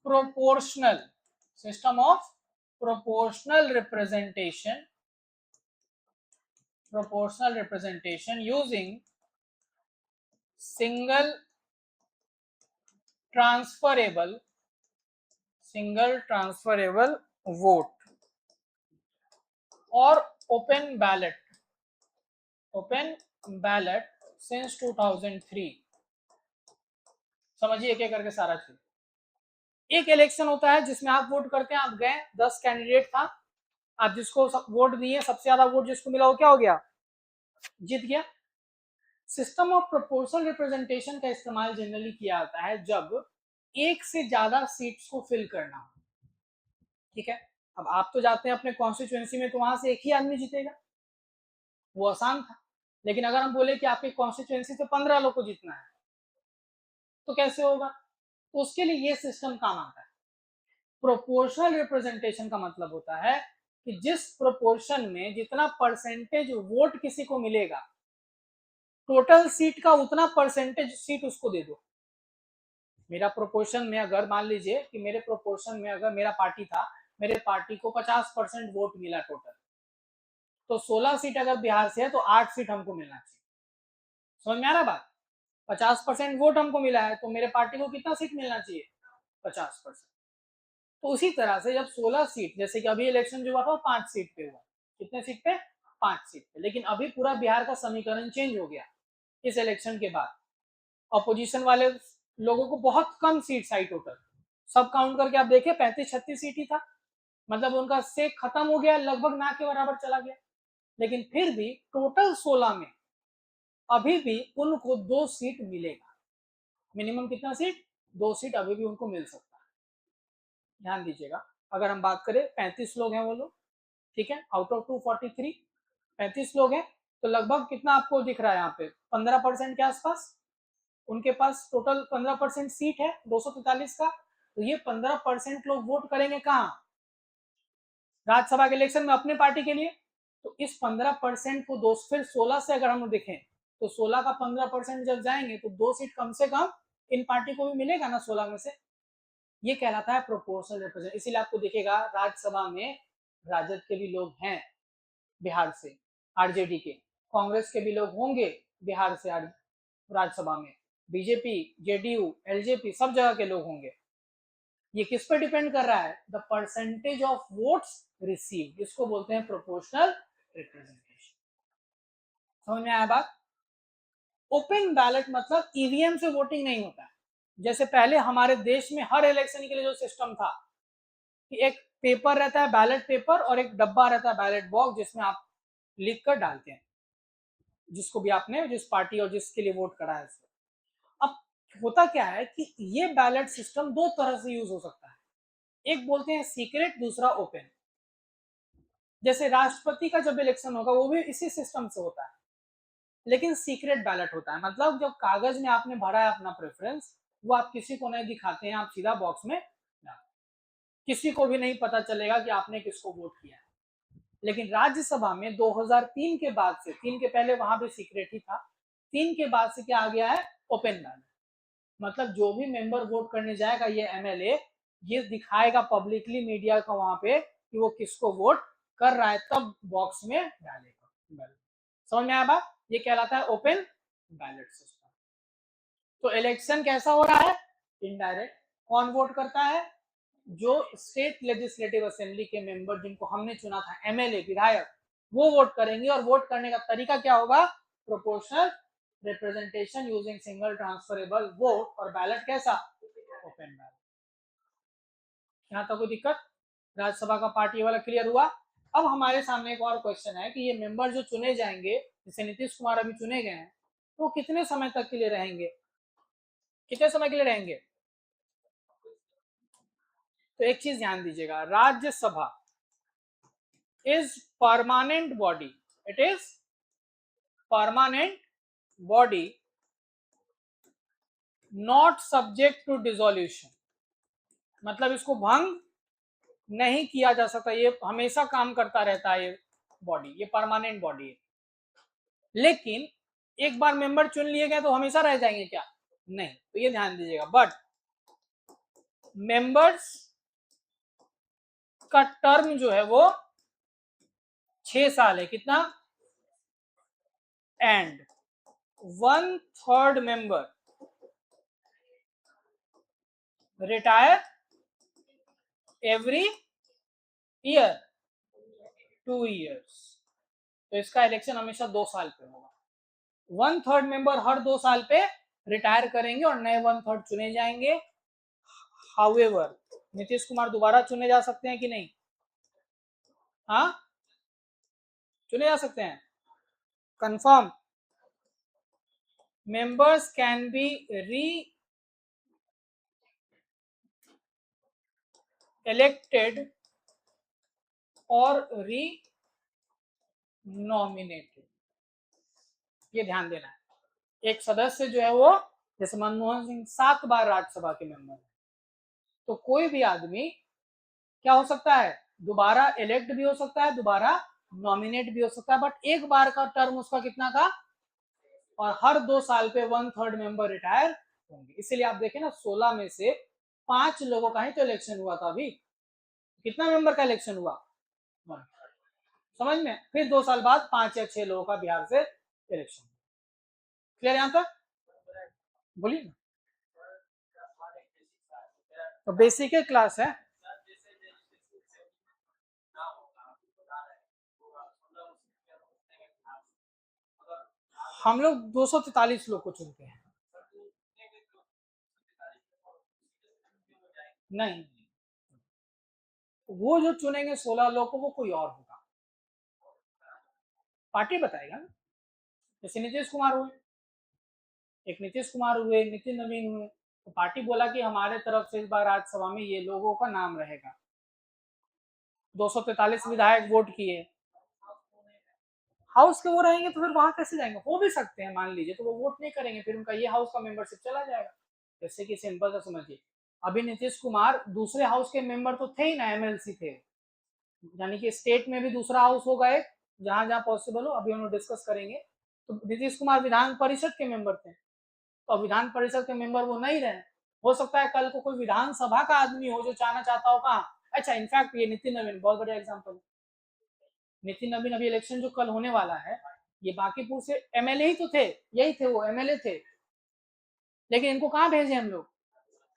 proportional, system of proportional representation using single transferable vote. और ओपन बैलेट सिंस 2003। समझिए एक एक करके सारा चीज। एक इलेक्शन होता है जिसमें आप वोट करते हैं, आप गए, 10 कैंडिडेट था, आप जिसको वोट दिए, सबसे ज्यादा वोट जिसको मिला वो क्या हो गया, जीत गया। सिस्टम ऑफ प्रोपोर्शनल रिप्रेजेंटेशन का इस्तेमाल जनरली किया जाता है जब एक से ज्यादा सीट्स को फिल करना हो। ठीक है, अब आप तो जाते हैं अपने कॉन्स्टिट्यूएंसी में, तो वहां से एक ही आदमी जीतेगा, वो आसान था। लेकिन अगर हम बोले कि आपके कॉन्स्टिट्यूएंसी से 15 लोग को जीतना है, तो कैसे होगा? तो उसके लिए ये सिस्टम काम आता है। प्रोपोर्शनल रिप्रेजेंटेशन का मतलब होता है कि जिस प्रोपोर्शन में जितना परसेंटेज वोट किसी को मिलेगा, टोटल सीट का उतना परसेंटेज सीट उसको दे दो। मेरा प्रोपोर्शन में अगर मान लीजिए कि मेरे प्रोपोर्शन में अगर मेरा पार्टी था, मेरे पार्टी को 50% वोट मिला टोटल, तो 16 सीट अगर बिहार से है तो 8 सीट हमको मिलना चाहिए। समझ में आ रहा बात? 50% वोट हमको मिला है तो मेरे पार्टी को कितना सीट मिलना चाहिए? 50%। तो उसी तरह से जब 16 सीट, जैसे कि अभी इलेक्शन जो हुआ था 5 सीट पे हुआ, कितने सीट पे? 5 सीट पे। लेकिन अभी पूरा बिहार का समीकरण चेंज हो गया इस इलेक्शन के बाद। अपोजिशन वाले लोगों को बहुत कम सीट्स आई टोटल, सब काउंट करके आप देखें 35-36 सीट ही था, मतलब उनका से खत्म हो गया, लगभग ना के बराबर चला गया। लेकिन फिर भी टोटल 16 में अभी भी उनको 2 सीट मिलेगा। मिनिमम कितना सीट? 2 सीट अभी भी उनको मिल सकता है। ध्यान दीजिएगा, अगर हम बात करें 35 लोग हैं वो लोग, ठीक है, आउट ऑफ 243 35 लोग हैं, तो लगभग कितना आपको दिख रहा है यहाँ पे? 15% के आसपास उनके पास टोटल 15% सीट है 243 का। तो ये 15% लोग वोट करेंगे कहाँ? राज्यसभा के इलेक्शन में अपने पार्टी के लिए। तो इस 15% को दो, फिर 16 से अगर हम देखें तो 16 का 15% जब जाएंगे तो 2 सीट कम से कम इन पार्टी को भी मिलेगा ना 16 में से। ये कहलाता है प्रोपोर्शनल रिप्रेजेंट। इसीलिए आपको दिखेगा राज्यसभा में राजद के भी लोग हैं बिहार से, आरजेडी के, कांग्रेस के भी लोग होंगे बिहार से राज्यसभा में, बीजेपी, जेडीयू, एलजेपी, सब जगह के लोग होंगे। ये किस पर डिपेंड कर रहा है? The percentage of votes receive, इसको बोलते हैं प्रोपोर्शनल रिप्रेजेंटेशन। समझ में आया बात? ओपन बैलेट मतलब ईवीएम से वोटिंग नहीं होता है। जैसे पहले हमारे देश में हर इलेक्शन के लिए जो सिस्टम था कि एक पेपर रहता है बैलेट पेपर और एक डब्बा रहता है बैलेट बॉक्स, जिसमें आप लिख कर डालते हैं जिसको भी आपने, जिस पार्टी और जिसके लिए वोट करा है उसको। अब होता क्या है कि ये बैलेट सिस्टम दो तरह से यूज हो सकता है, एक बोलते हैं सीक्रेट, दूसरा ओपन। जैसे राष्ट्रपति का जब इलेक्शन होगा वो भी इसी सिस्टम से होता है, लेकिन सीक्रेट बैलेट होता है। मतलब जब कागज में आपने भरा है अपना प्रेफरेंस, वो आप किसी को नहीं दिखाते हैं, आप सीधा बॉक्स में डालते, किसी को भी नहीं पता चलेगा कि आपने किसको वोट किया है। लेकिन राज्यसभा में 2003 के बाद से, 3 के पहले वहां भी सीक्रेट ही था, 3 के बाद से क्या आ गया है? Open ballot. मतलब जो भी मेंबर वोट करने जाएगा, ये एमएलए, ये दिखाएगा पब्लिकली मीडिया का वहां पे कि वो किसको वोट कर रहा है, तब बॉक्स में डालेगा। समझ में आया बात? ये कहलाता है ओपन बैलेट सिस्टम। तो इलेक्शन कैसा हो रहा है? इनडायरेक्ट। कौन वोट करता है? जो स्टेट लेजिस्लेटिव असेंबली के मेंबर जिनको हमने चुना था, एमएलए, विधायक, वो वोट करेंगे। और वोट करने का तरीका क्या होगा? Proportional representation using single transferable vote. और बैलेट कैसा? Open ballot. यहाँ तक कोई दिक्कत? राज्यसभा का पार्टी वाला क्लियर हुआ। अब हमारे सामने एक और क्वेश्चन है कि ये मेंबर जो चुने जाएंगे, जैसे नीतीश कुमार अभी चुने गए हैं, तो कितने समय तक के लिए रहेंगे? कितने समय के लिए रहेंगे? तो एक चीज ध्यान दीजिएगा, Rajya Sabha is permanent body. It is permanent body, not subject to dissolution. मतलब इसको भंग नहीं किया जा सकता, ये हमेशा काम करता रहता है। ये बॉडी, ये परमानेंट बॉडी है। लेकिन एक बार मेंबर चुन लिए गए तो हमेशा रह जाएंगे क्या? नहीं। तो ये ध्यान दीजिएगा, बट मेंबर्स का टर्म जो है वो 6 साल है। कितना? And 1/3 member retire every year. 2 years, तो इसका इलेक्शन हमेशा 2 साल पे होगा। 1/3 मेंबर हर 2 साल पे रिटायर करेंगे और नए 1/3 चुने जाएंगे। हाउएवर नीतीश कुमार दोबारा चुने जा सकते हैं कि नहीं? हाँ, चुने जा सकते हैं, confirm. members can be re-elected और re-nominated, ये ध्यान देना है। एक सदस्य जो है वो, जैसे मनमोहन सिंह 7 बार राज्यसभा के मेंबर है, तो कोई भी आदमी क्या हो सकता है, दोबारा इलेक्ट भी हो सकता है, दोबारा नॉमिनेट भी हो सकता है, बट एक बार का टर्म उसका कितना का, और हर 2 साल पे 1/3 मेंबर रिटायर होंगे। इसीलिए आप देखें ना, 16 में से 5 लोगों का ही तो इलेक्शन हुआ था। अभी कितना मेंबर का इलेक्शन हुआ? 1। समझ में? फिर 2 साल बाद 5 या 6 लोगों का बिहार से इलेक्शन। क्लियर यहां तक? बोलिए ना। तो बेसिक क्लास है। हम लोग 243 लोग को चुनते हैं। नहीं, वो जो चुनेंगे 16 लोग को, वो कोई और होगा, पार्टी बताएगा ना। जैसे नीतीश कुमार हुए, एक नीतीश कुमार हुए, नितिन नवीन हुए, तो पार्टी बोला कि हमारे तरफ से इस बार राज्यसभा में ये लोगों का नाम रहेगा। 243 विधायक वोट किए, हाउस के वो रहेंगे, तो फिर वहां कैसे जाएंगे? हो भी सकते हैं, मान लीजिए, तो वो वोट नहीं करेंगे, फिर उनका ये हाउस का मेंबरशिप चला जाएगा। जैसे कि सिंपल सा समझिए, अभी नीतीश कुमार दूसरे हाउस के मेंबर तो थे ही ना, एमएलसी थे, यानी कि स्टेट में भी दूसरा हाउस होगा एक, जहां जहां पॉसिबल हो, अभी हम लोग डिस्कस करेंगे। तो नीतीश कुमार विधान परिषद के मेंबर थे, तो विधान परिषद के मेंबर वो नहीं रहे। हो सकता है कल को कोई विधानसभा का आदमी हो जो चाहना चाहता हो कहाँ, अच्छा, इनफैक्ट ये नितिन नवीन बहुत बढ़िया एग्जाम्पल है। नितिन नवीन अभी इलेक्शन जो कल होने वाला है, ये बांकीपुर से एमएलए ही तो थे, यही थे, वो एमएलए थे, लेकिन इनको कहाँ भेजे हम लोग?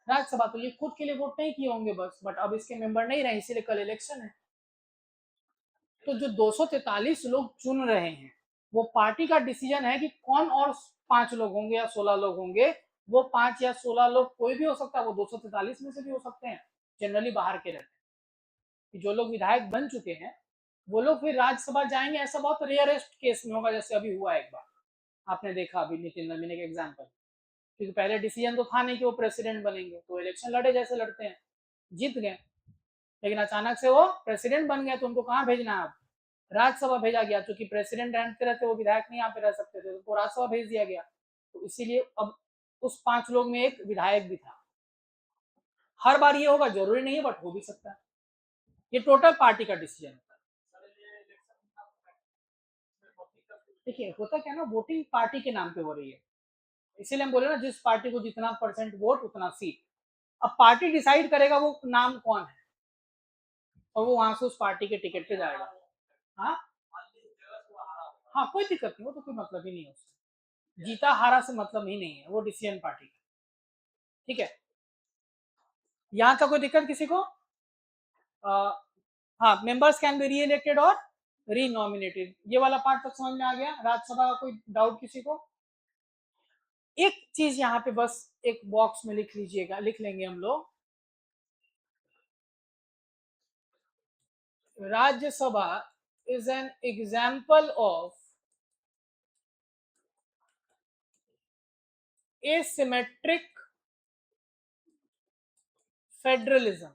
राज्यसभा। तो ये खुद के लिए वोट नहीं किए होंगे बस, बट अब इसके मेंबर नहीं रहे, इसीलिए कल इलेक्शन है। तो जो 243 लोग चुन रहे हैं, वो पार्टी का डिसीजन है कि कौन और 5 लोग होंगे या 16 लोग होंगे। वो 5 या 16 लोग कोई भी हो सकता है, वो 243 में से भी हो सकते हैं, जनरली बाहर के रहते हैं। जो लोग विधायक बन चुके हैं, वो लोग फिर राज्यसभा जाएंगे, ऐसा बहुत रेयरेस्ट केस में होगा, जैसे अभी हुआ एक बार, आपने देखा अभी नितिन नवीन का एग्जाम्पल, क्योंकि पहले डिसीजन तो था नहीं कि वो प्रेसिडेंट बनेंगे, तो इलेक्शन लड़े जैसे लड़ते हैं, जीत गए, लेकिन अचानक से वो प्रेसिडेंट बन गए, तो उनको कहाँ भेजना है? राज्यसभा भेजा गया, क्योंकि प्रेसिडेंट रहते रहते वो विधायक नहीं यहाँ पे रह सकते थे, तो राज्यसभा भेज दिया गया। तो इसीलिए अब उस 5 लोग में एक विधायक भी था। हर बार ये होगा जरूरी नहीं है, बट हो भी सकता है। ये टोटल पार्टी का डिसीजन है। देखिए होता क्या ना, वोटिंग पार्टी के नाम पे हो रही है, इसीलिए हम बोले ना, जिस पार्टी को जितना % वोट उतना सीट। अब पार्टी डिसाइड करेगा वो नाम कौन है, और वो वहां से उस पार्टी के टिकट पे जाएगा। हाँ, हाँ, कोई दिक्कत नहीं, वो तो कोई मतलब ही नहीं है उससे, जीता हारा से मतलब ही नहीं है, वो डिसीजन पार्टी का। ठीक है, यहाँ तक कोई दिक्कत किसी को? हाँ, मेंबर्स कैन बी री इलेक्टेड और री नॉमिनेटेड, ये वाला पार्ट तक समझ में आ गया? राज्यसभा का कोई डाउट किसी को? एक चीज यहाँ पे बस एक बॉक्स में लिख लीजिएगा, लिख लेंगे हम लोग, Rajya Sabha is an example of asymmetric federalism.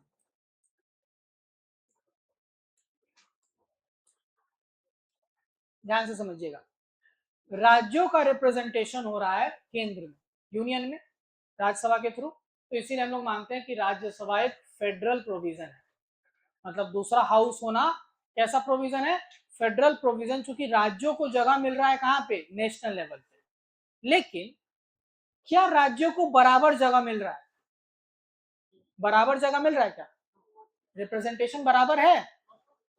ध्यान से समझिएगा, राज्यों का रिप्रेजेंटेशन हो रहा है केंद्र में, यूनियन में, राज्यसभा के थ्रू, तो इसीलिए हम लोग मानते हैं कि राज्यसभा एक फेडरल प्रोविजन है, मतलब दूसरा हाउस होना कैसा प्रोविजन है? फेडरल प्रोविजन, चूंकि राज्यों को जगह मिल रहा है कहां पे? नेशनल लेवल पे। लेकिन क्या राज्यों को बराबर जगह मिल रहा है? बराबर जगह मिल रहा है क्या? रिप्रेजेंटेशन बराबर है?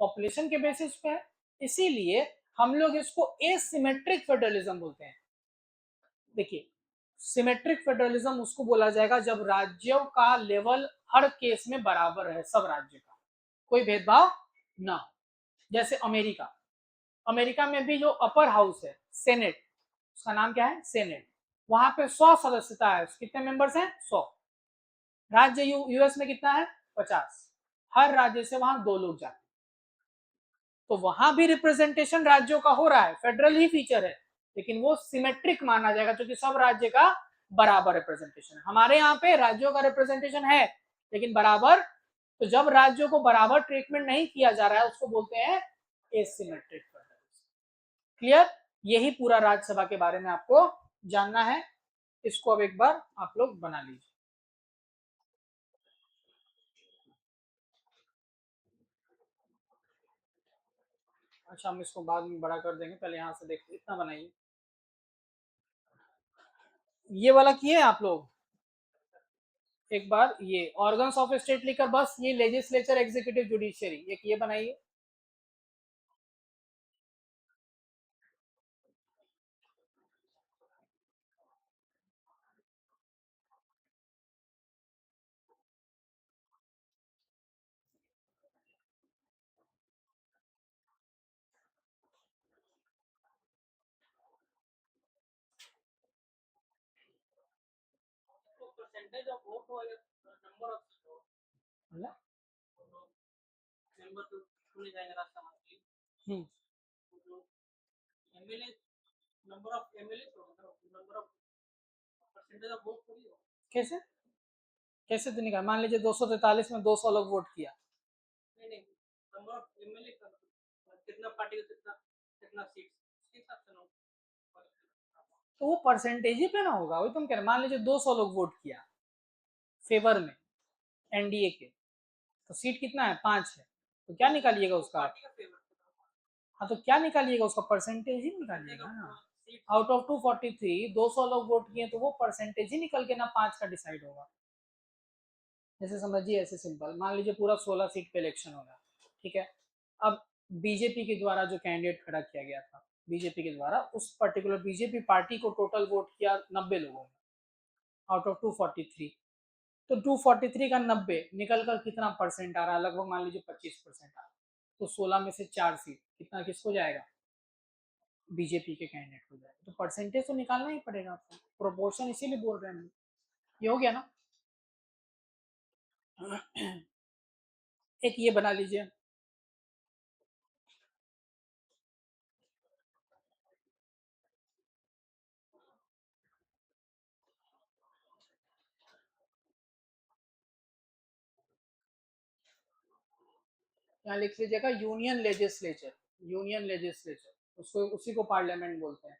पॉपुलेशन के बेसिस पे है, इसीलिए हम लोग इसको एसिमेट्रिक फेडरलिज्म बोलते हैं। देखिए, सिमेट्रिक फेडरलिज्म उसको बोला जाएगा जब राज्यों का लेवल हर केस में बराबर है, सब राज्य का, कोई भेदभाव ना हो। जैसे अमेरिका, अमेरिका में भी जो अपर हाउस है सेनेट, उसका नाम क्या है सेनेट, वहां पे 100 सदस्यता है, कितने मेंबर्स हैं 100। राज्य यूएस में कितना है 50, हर राज्य से वहां 2 लोग जाते हैं, तो वहां भी रिप्रेजेंटेशन राज्यों का हो रहा है, फेडरल ही फीचर है, लेकिन वो सिमेट्रिक माना जाएगा क्योंकि सब राज्य का बराबर रिप्रेजेंटेशन है। हमारे यहाँ पे राज्यों का रिप्रेजेंटेशन है लेकिन बराबर, तो जब राज्यों को बराबर ट्रीटमेंट नहीं किया जा रहा है उसको बोलते हैं एसिमेट्रिक फेडरलिज्म। क्लियर, यही पूरा राज्यसभा के बारे में आपको जानना है, इसको अब एक बार आप लोग बना लीजिए। अच्छा, हम इसको बाद में बड़ा कर देंगे, पहले यहाँ से देखिए, इतना बनाइए। ये वाला किए आप लोग एक बार, ये ऑर्गन्स ऑफ स्टेट लिखकर बस ये लेजिस्लेचर एग्जीक्यूटिव जुडिशियरी एक ये बनाइए। परसेंटेज ऑफ वोट हो या नंबर ऑफ मतलब मेंबर तो चुने जाएंगे राष्ट्रसभा के लिए, जो MLA number of MLA number of percentage of vote थोड़ी हो। कैसे कैसे तो निकाल, मान लीजिए 243 में 200 लोग वोट किया, नहीं नहीं, नंबर ऑफ एमएलए का कितना पार्टी का कितना कितना सीट इसके हिसाब से ना, तो वो परसेंटेज ही पे ना होगा, वही तुम कह रहे, मान लीजिए 200 लोग वोट किया फेवर में एनडीए के, तो सीट कितना है 5 है, तो क्या निकालिएगा उसका, हाँ तो क्या निकालिएगा उसका परसेंटेज ही निकालिएगा ना। आउट ऑफ 243 200 लोग वोट किए तो वो परसेंटेज ही निकल के ना 5 का डिसाइड होगा। जैसे समझिए ऐसे सिंपल, मान लीजिए पूरा 16 सीट पे इलेक्शन हो रहा, ठीक है, अब बीजेपी के द्वारा जो कैंडिडेट खड़ा किया गया था, बीजेपी के द्वारा उस पर्टिकुलर बीजेपी पार्टी को टोटल वोट किया 90 लोगों ने आउट ऑफ 243, तो 243 का 90 निकल कर कितना परसेंट आ रहा है, लगभग मान लीजिए 25% आ रहा है, तो 16 में से 4 सीट कितना किसको जाएगा, बीजेपी के कैंडिडेट को जाएगा, तो परसेंटेज तो निकालना ही पड़ेगा आपको, प्रोपोर्शन इसीलिए बोल रहे हैं। ये हो गया ना। एक ये बना लीजिए, यहाँ लिख लीजिएगा यूनियन लेजिस्लेचर, यूनियन लेजिस्लेचर उसको उसी को पार्लियामेंट बोलते हैं।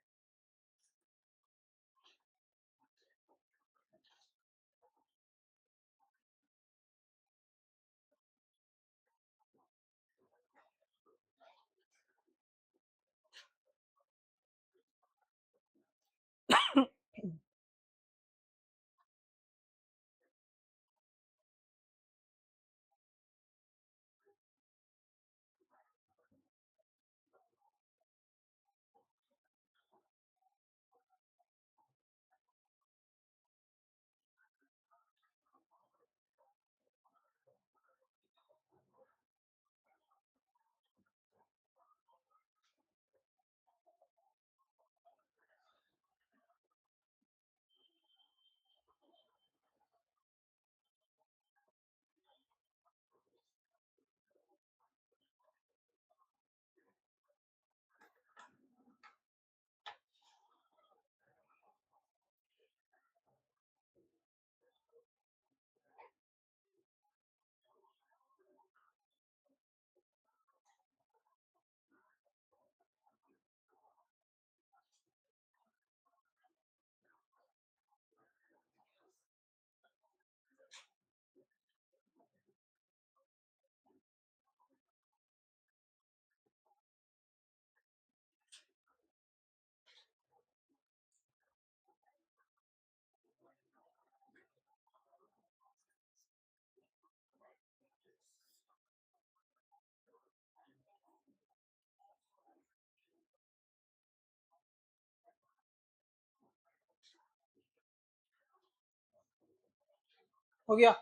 हो गया।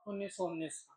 1919 का।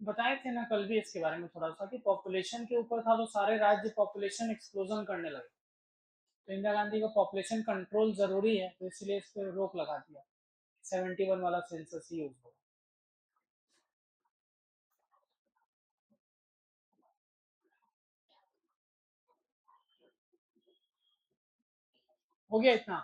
बताए थे ना कल भी इसके बारे में थोड़ा सा कि पॉपुलेशन के ऊपर था, तो सारे राज्य पॉपुलेशन एक्सप्लोजन करने लगे। तो इंदिरा गांधी को पॉपुलेशन कंट्रोल जरूरी है, तो इसलिए इस पर रोक लगा दिया। 71 वाला सेंसस ही यूज हो। हो गया इतना।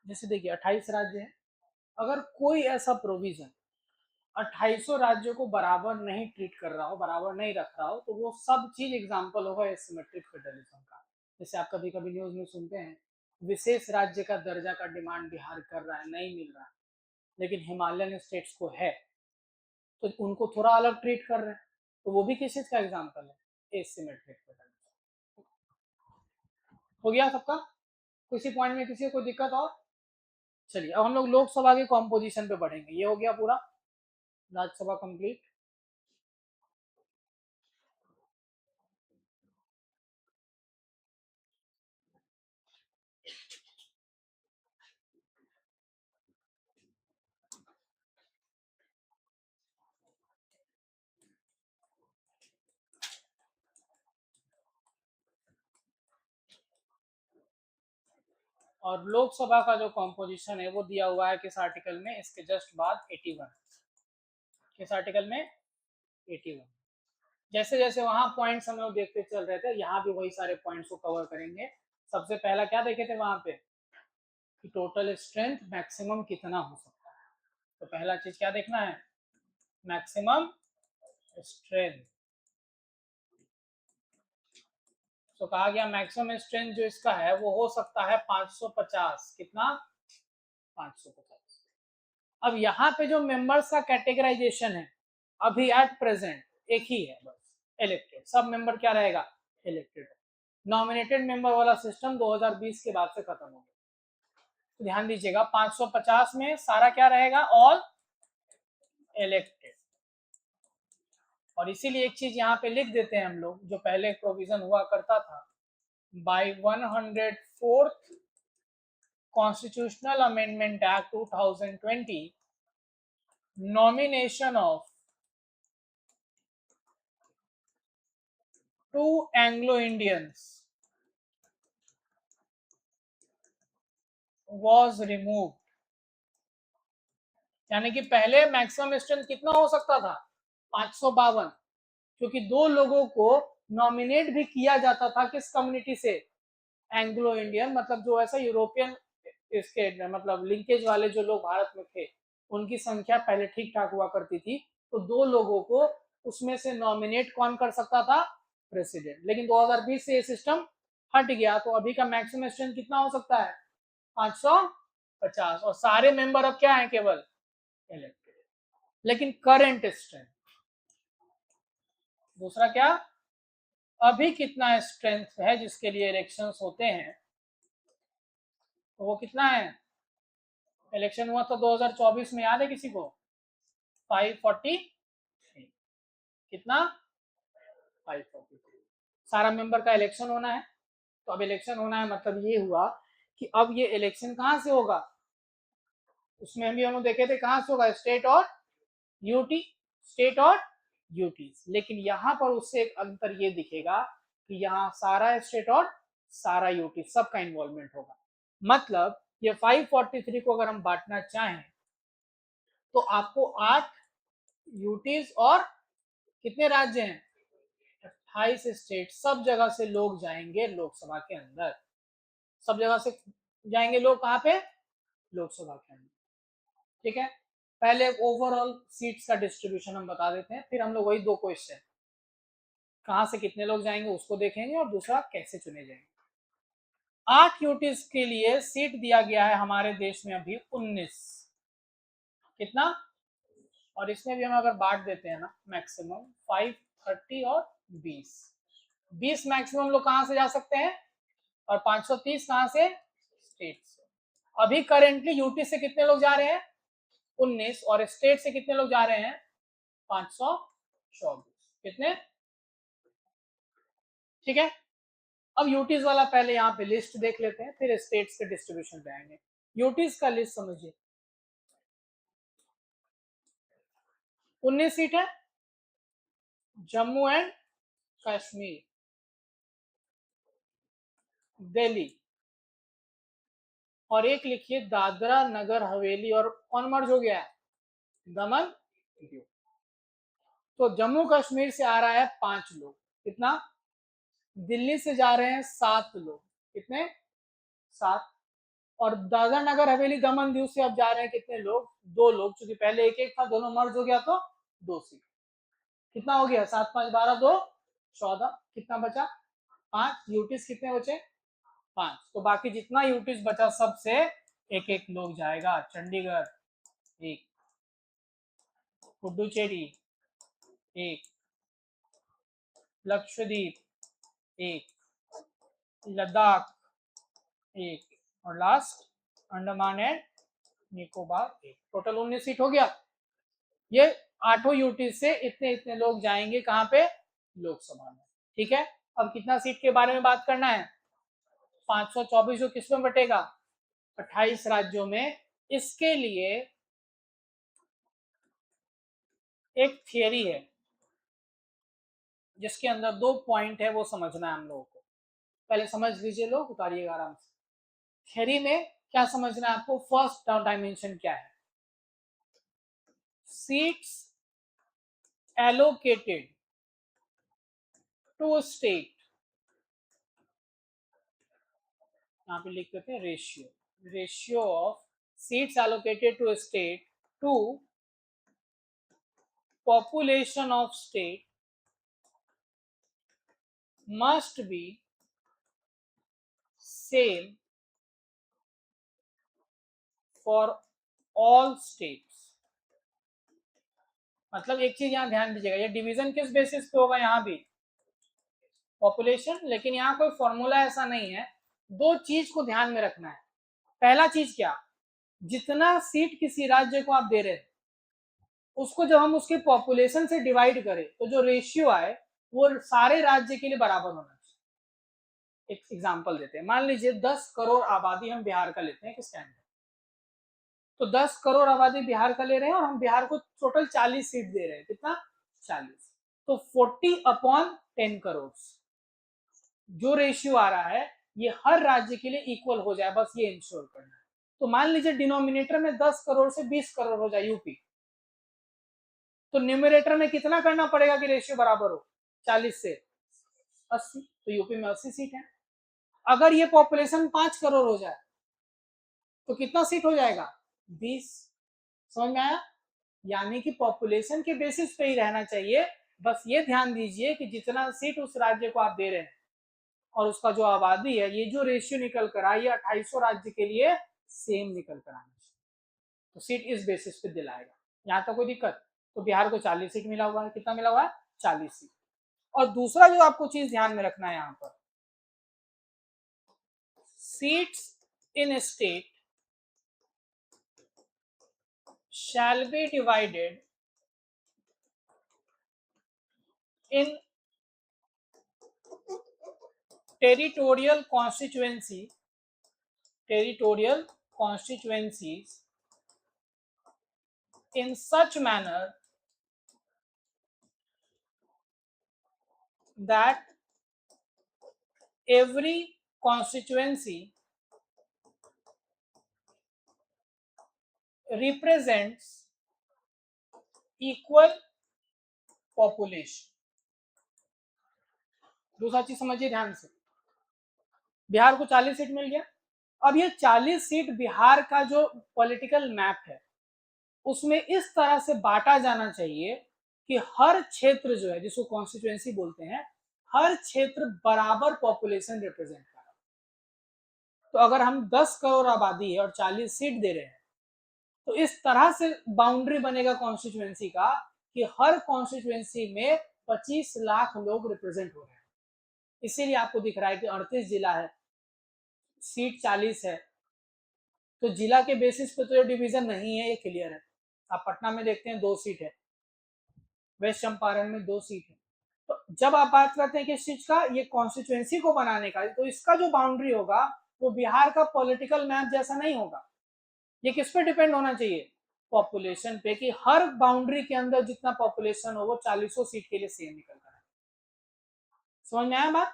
जैसे देखिए 28 राज्य हैं, अगर कोई ऐसा प्रोविजन 2800 राज्यों को बराबर नहीं ट्रीट कर रहा हो, बराबर नहीं रख रहा हो, तो वो सब चीज एग्जाम्पल होगा एसिमेट्रिक फेडरलिज्म का। जैसे आप कभी कभी न्यूज में सुनते हैं विशेष राज्य का दर्जा का डिमांड बिहार कर रहा है, नहीं मिल रहा है, लेकिन हिमालयन स्टेट्स को है, तो उनको थोड़ा अलग ट्रीट कर रहे हैं, तो वो भी किस चीज का एग्जाम्पल है, एसिमेट्रिक फेडरलिज्म। हो गया सबका? किसी पॉइंट में किसी को कोई दिक्कत और? चलिए अब हम लोग लोकसभा के कॉम्पोजिशन पे बढ़ेंगे। ये हो गया पूरा राज्यसभा कंप्लीट। और लोकसभा का जो कॉम्पोजिशन है वो दिया हुआ है किस आर्टिकल में, इसके जस्ट बाद 81। किस आर्टिकल में? 81। जैसे जैसे वहां पॉइंट्स हम लोग देखते चल रहे थे, यहाँ भी वही सारे पॉइंट्स को कवर करेंगे। सबसे पहला क्या देखे थे वहां पे कि टोटल स्ट्रेंथ मैक्सिमम कितना हो सकता है। तो पहला चीज क्या देखना है, मैक्सिमम स्ट्रेंथ। तो कहा गया मैक्सिमम स्ट्रेंथ जो इसका है वो हो सकता है 550। कितना? 550। अब यहाँ पे जो मेंबर्स का कैटेगराइजेशन है अभी एट प्रेजेंट एक ही है बस, इलेक्टेड। सब मेंबर क्या रहेगा? इलेक्टेड। नॉमिनेटेड मेंबर वाला सिस्टम 2020 के बाद से खत्म हो गया। तो ध्यान दीजिएगा 550 में सारा क्या रहेगा? All elected. और इसीलिए एक चीज यहाँ पे लिख देते हैं हम लोग, जो पहले प्रोविजन हुआ करता था, by 104th constitutional amendment act 2020 nomination of 2 Anglo-Indians was removed। यानी कि पहले मैक्सिमम स्ट्रेंथ कितना हो सकता था? 552, क्योंकि 2 लोगों को नॉमिनेट भी किया जाता था किस कम्युनिटी से? एंग्लो इंडियन, मतलब जो ऐसा यूरोपियन इसके मतलब लिंकेज वाले जो लोग भारत में थे, उनकी संख्या पहले ठीक ठाक हुआ करती थी, तो 2 लोगों को उसमें से नॉमिनेट कौन कर सकता था? प्रेसिडेंट। लेकिन 2020 से ये सिस्टम हट गया, तो अभी का मैक्सिमम स्ट्रेंथ कितना हो सकता है? 550। और सारे मेंबर अब क्या है? केवल इलेक्टेड। लेकिन करंट स्ट्रेंथ दूसरा क्या, अभी कितना स्ट्रेंथ है जिसके लिए इलेक्शंस होते हैं, तो वो कितना है? इलेक्शन हुआ तो 2024 में, याद है किसी को? 543। कितना? 543। सारा मेंबर का इलेक्शन होना है। तो अब इलेक्शन होना है मतलब ये हुआ कि अब ये इलेक्शन कहां से होगा? उसमें भी हम लोग देखे थे कहां से होगा, स्टेट और यूटी, स्टेट और यूटी। लेकिन यहाँ पर उससे एक अंतर ये दिखेगा कि यहाँ सारा स्टेट और सारा यूटी सबका इन्वॉल्वमेंट होगा। मतलब ये 543 को अगर हम बांटना चाहें तो आपको 8 यूटीज और कितने राज्य हैं? 28 स्टेट, सब जगह से लोग जाएंगे लोकसभा के अंदर। सब जगह से जाएंगे लोग कहाँ पे? लोकसभा के अंदर। ठीक है, पहले ओवरऑल सीट्स का डिस्ट्रीब्यूशन हम बता देते हैं, फिर हम लोग वही 2 क्वेश्चन, कहां से कितने लोग जाएंगे उसको देखेंगे, और दूसरा कैसे चुने जाएंगे। 8 यूटीज के लिए सीट दिया गया है हमारे देश में अभी 19। कितना? और इसमें भी हम अगर बांट देते हैं ना, मैक्सिमम 530 और 20 मैक्सिमम लोग कहां से जा सकते हैं, और 530 कहां से? स्टेट से। अभी करेंटली यूटी से कितने लोग जा रहे हैं? 19। और स्टेट से कितने लोग जा रहे हैं? 524। कितने? ठीक है, अब यूटीज वाला पहले यहाँ पे लिस्ट देख लेते हैं, फिर स्टेट्स के डिस्ट्रीब्यूशन पे आएंगे। यूटीज का लिस्ट समझिए, 19 सीट है। जम्मू एंड कश्मीर, दिल्ली, और एक लिखिए दादरा नगर हवेली, और कौन मर्ज हो गया है? दमन दीव। तो जम्मू कश्मीर से आ रहा है 5 लोग। कितना? दिल्ली से जा रहे हैं 7 लोग। कितने? 7। और दादर नगर हवेली दमन दीव से अब जा रहे हैं कितने लोग, 2 लोग, क्योंकि पहले एक एक था, दोनों मर्ज हो गया तो 2 सीट। कितना हो गया, 7 5 12 2 14, कितना बचा 5, यूटीज कितने बचे 5, तो बाकी जितना यूटीज बचा सबसे एक एक लोग जाएगा। चंडीगढ़ 1, पुडुचेरी 1, लक्षद्वीप 1, लद्दाख 1, और last Andaman and Nicobar 1। Total 19 seat हो गया। ये 8 यूटी से इतने इतने लोग जाएंगे कहां पे, लोकसभा में। ठीक है, अब कितना सीट के बारे में बात करना है, 524 जो किस में बटेगा, 28 राज्यों में। इसके लिए एक थियरी है जिसके अंदर 2 पॉइंट है, वो समझना है हम लोगों को। पहले समझ लीजिए लोग, उतारिएगा आराम से। थियरी में क्या समझना है आपको, फर्स्ट डायमेंशन क्या है, सीट्स एलोकेटेड टू स्टेट, यहाँ पे लिख देते हैं ratio of seats allocated to state to population of state must be same for all states। मतलब एक चीज यहाँ ध्यान दीजिएगा, ये डिवीजन किस बेसिस पे होगा, यहाँ भी पॉपुलेशन, लेकिन यहाँ कोई फॉर्मूला ऐसा नहीं है। 2 चीज को ध्यान में रखना है। पहला चीज क्या, जितना सीट किसी राज्य को आप दे रहे हैं, उसको जब हम उसके पॉपुलेशन से डिवाइड करें तो जो रेशियो आए वो सारे राज्य के लिए बराबर होना चाहिए। एक एग्जांपल देते हैं, मान लीजिए 10 करोड़ आबादी हम बिहार का लेते हैं किस टाइम, तो 10 करोड़ आबादी बिहार का ले रहे हैं और हम बिहार को टोटल 40 सीट दे रहे हैं, कितना 40, तो 40/10 करोड़ जो रेशियो आ रहा है ये हर राज्य के लिए इक्वल हो जाए, बस ये इंश्योर करना है। तो मान लीजिए डिनोमिनेटर में 10 करोड़ से 20 करोड़ हो जाए यूपी, तो न्यूमरेटर में कितना करना पड़ेगा कि रेशियो बराबर हो, 40 से 80, तो यूपी में 80 सीट है। अगर ये पॉपुलेशन 5 करोड़ हो जाए तो कितना सीट हो जाएगा, 20। समझ में आया, यानी कि पॉपुलेशन के बेसिस पे ही रहना चाहिए। बस ये ध्यान दीजिए कि जितना सीट उस राज्य को आप दे रहे हैं और उसका जो आबादी है, ये जो रेशियो निकल कर आए ये 2800 राज्य के लिए सेम निकल कर आना चाहिए, तो सीट इस बेसिस पे दिलाएगा। यहाँ तक कोई दिक्कत, तो बिहार को 40 सीट मिला हुआ है, कितना मिला हुआ है 40 सीट। और दूसरा जो आपको चीज ध्यान में रखना है यहाँ पर, seats in state shall be divided in territorial constituencies in such manner that every constituency represents equal population। दूसरा चीज समझिए ध्यान से, बिहार को 40 सीट मिल गया। अब ये 40 सीट बिहार का जो पॉलिटिकल मैप है उसमें इस तरह से बांटा जाना चाहिए कि हर क्षेत्र जो है, जिसको कॉन्स्टिट्यूएंसी बोलते हैं, हर क्षेत्र बराबर पॉपुलेशन रिप्रेजेंट कर रहा है। तो अगर हम 10 करोड़ आबादी है और 40 सीट दे रहे हैं, तो इस तरह से बाउंड्री बनेगा कॉन्स्टिट्यूएंसी का कि हर कॉन्स्टिट्यूएंसी में 25 लाख लोग रिप्रेजेंट हो रहे हैं। इसीलिए आपको दिख रहा है कि 38 जिला है, सीट 40 है, तो जिला के बेसिस पे तो ये डिवीजन नहीं है, ये क्लियर है। आप पटना में देखते हैं 2 सीट है, वेस्ट चंपारण में 2 सीट है। तो जब आप बात करते हैं किस चीज का, ये कॉन्स्टिट्यूएंसी को बनाने का, तो इसका जो बाउंड्री होगा वो बिहार का पॉलिटिकल मैप जैसा नहीं होगा। ये किस पे डिपेंड होना चाहिए, पॉपुलेशन पे, कि हर बाउंड्री के अंदर जितना पॉपुलेशन हो वो 40 सीट के लिए सेम निकल कर है। समझ में आया बात,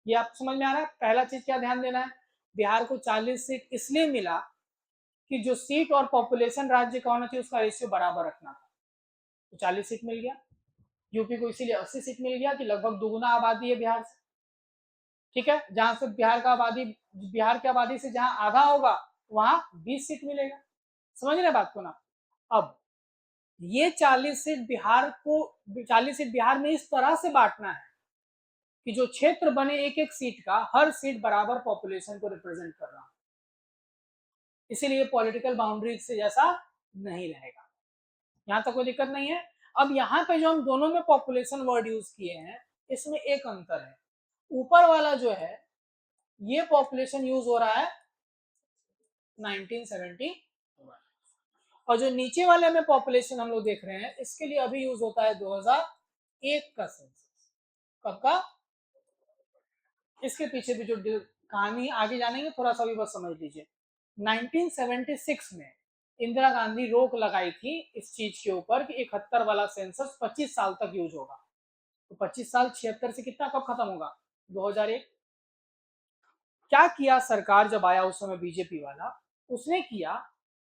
ये आप समझ में आ रहा है। पहला चीज क्या ध्यान देना है, बिहार को 40 सीट इसलिए मिला कि जो सीट और पॉपुलेशन राज्य का होना चाहिए उसका रेशियो बराबर रखना था, तो 40 सीट मिल गया। यूपी को इसीलिए 80 सीट मिल गया कि लगभग दुगुना आबादी है बिहार से। ठीक है, जहां से बिहार की आबादी से जहां आधा होगा वहां 20 सीट मिलेगा। समझ रहे बात को ना। अब ये 40 सीट बिहार को, 40 सीट बिहार में इस तरह से बांटना है कि जो क्षेत्र बने एक एक सीट का, हर सीट बराबर पॉपुलेशन को रिप्रेजेंट कर रहा है, इसीलिए पॉलिटिकल बाउंड्रीज से जैसा नहीं रहेगा। यहाँ तक कोई दिक्कत नहीं है। अब यहाँ पे जो हम दोनों में पॉपुलेशन वर्ड यूज किए हैं, इसमें एक अंतर है। ऊपर वाला जो है ये पॉपुलेशन यूज हो रहा है 1971, और जो नीचे वाले में पॉपुलेशन हम लोग देख रहे हैं इसके लिए अभी यूज होता है 2001 का सेंसस। कब का? इसके पीछे भी जो कहानी आगे जानेंगे, थोड़ा सा भी बस समझ लीजिए। 1976 में इंदिरा गांधी रोक लगाई थी इस चीज के ऊपर कि 71 वाला सेंसस 25 साल तक यूज होगा। तो 25 साल 76 से कितना कब खत्म होगा? 2001। क्या किया सरकार जब आया उस समय बीजेपी वाला, उसने किया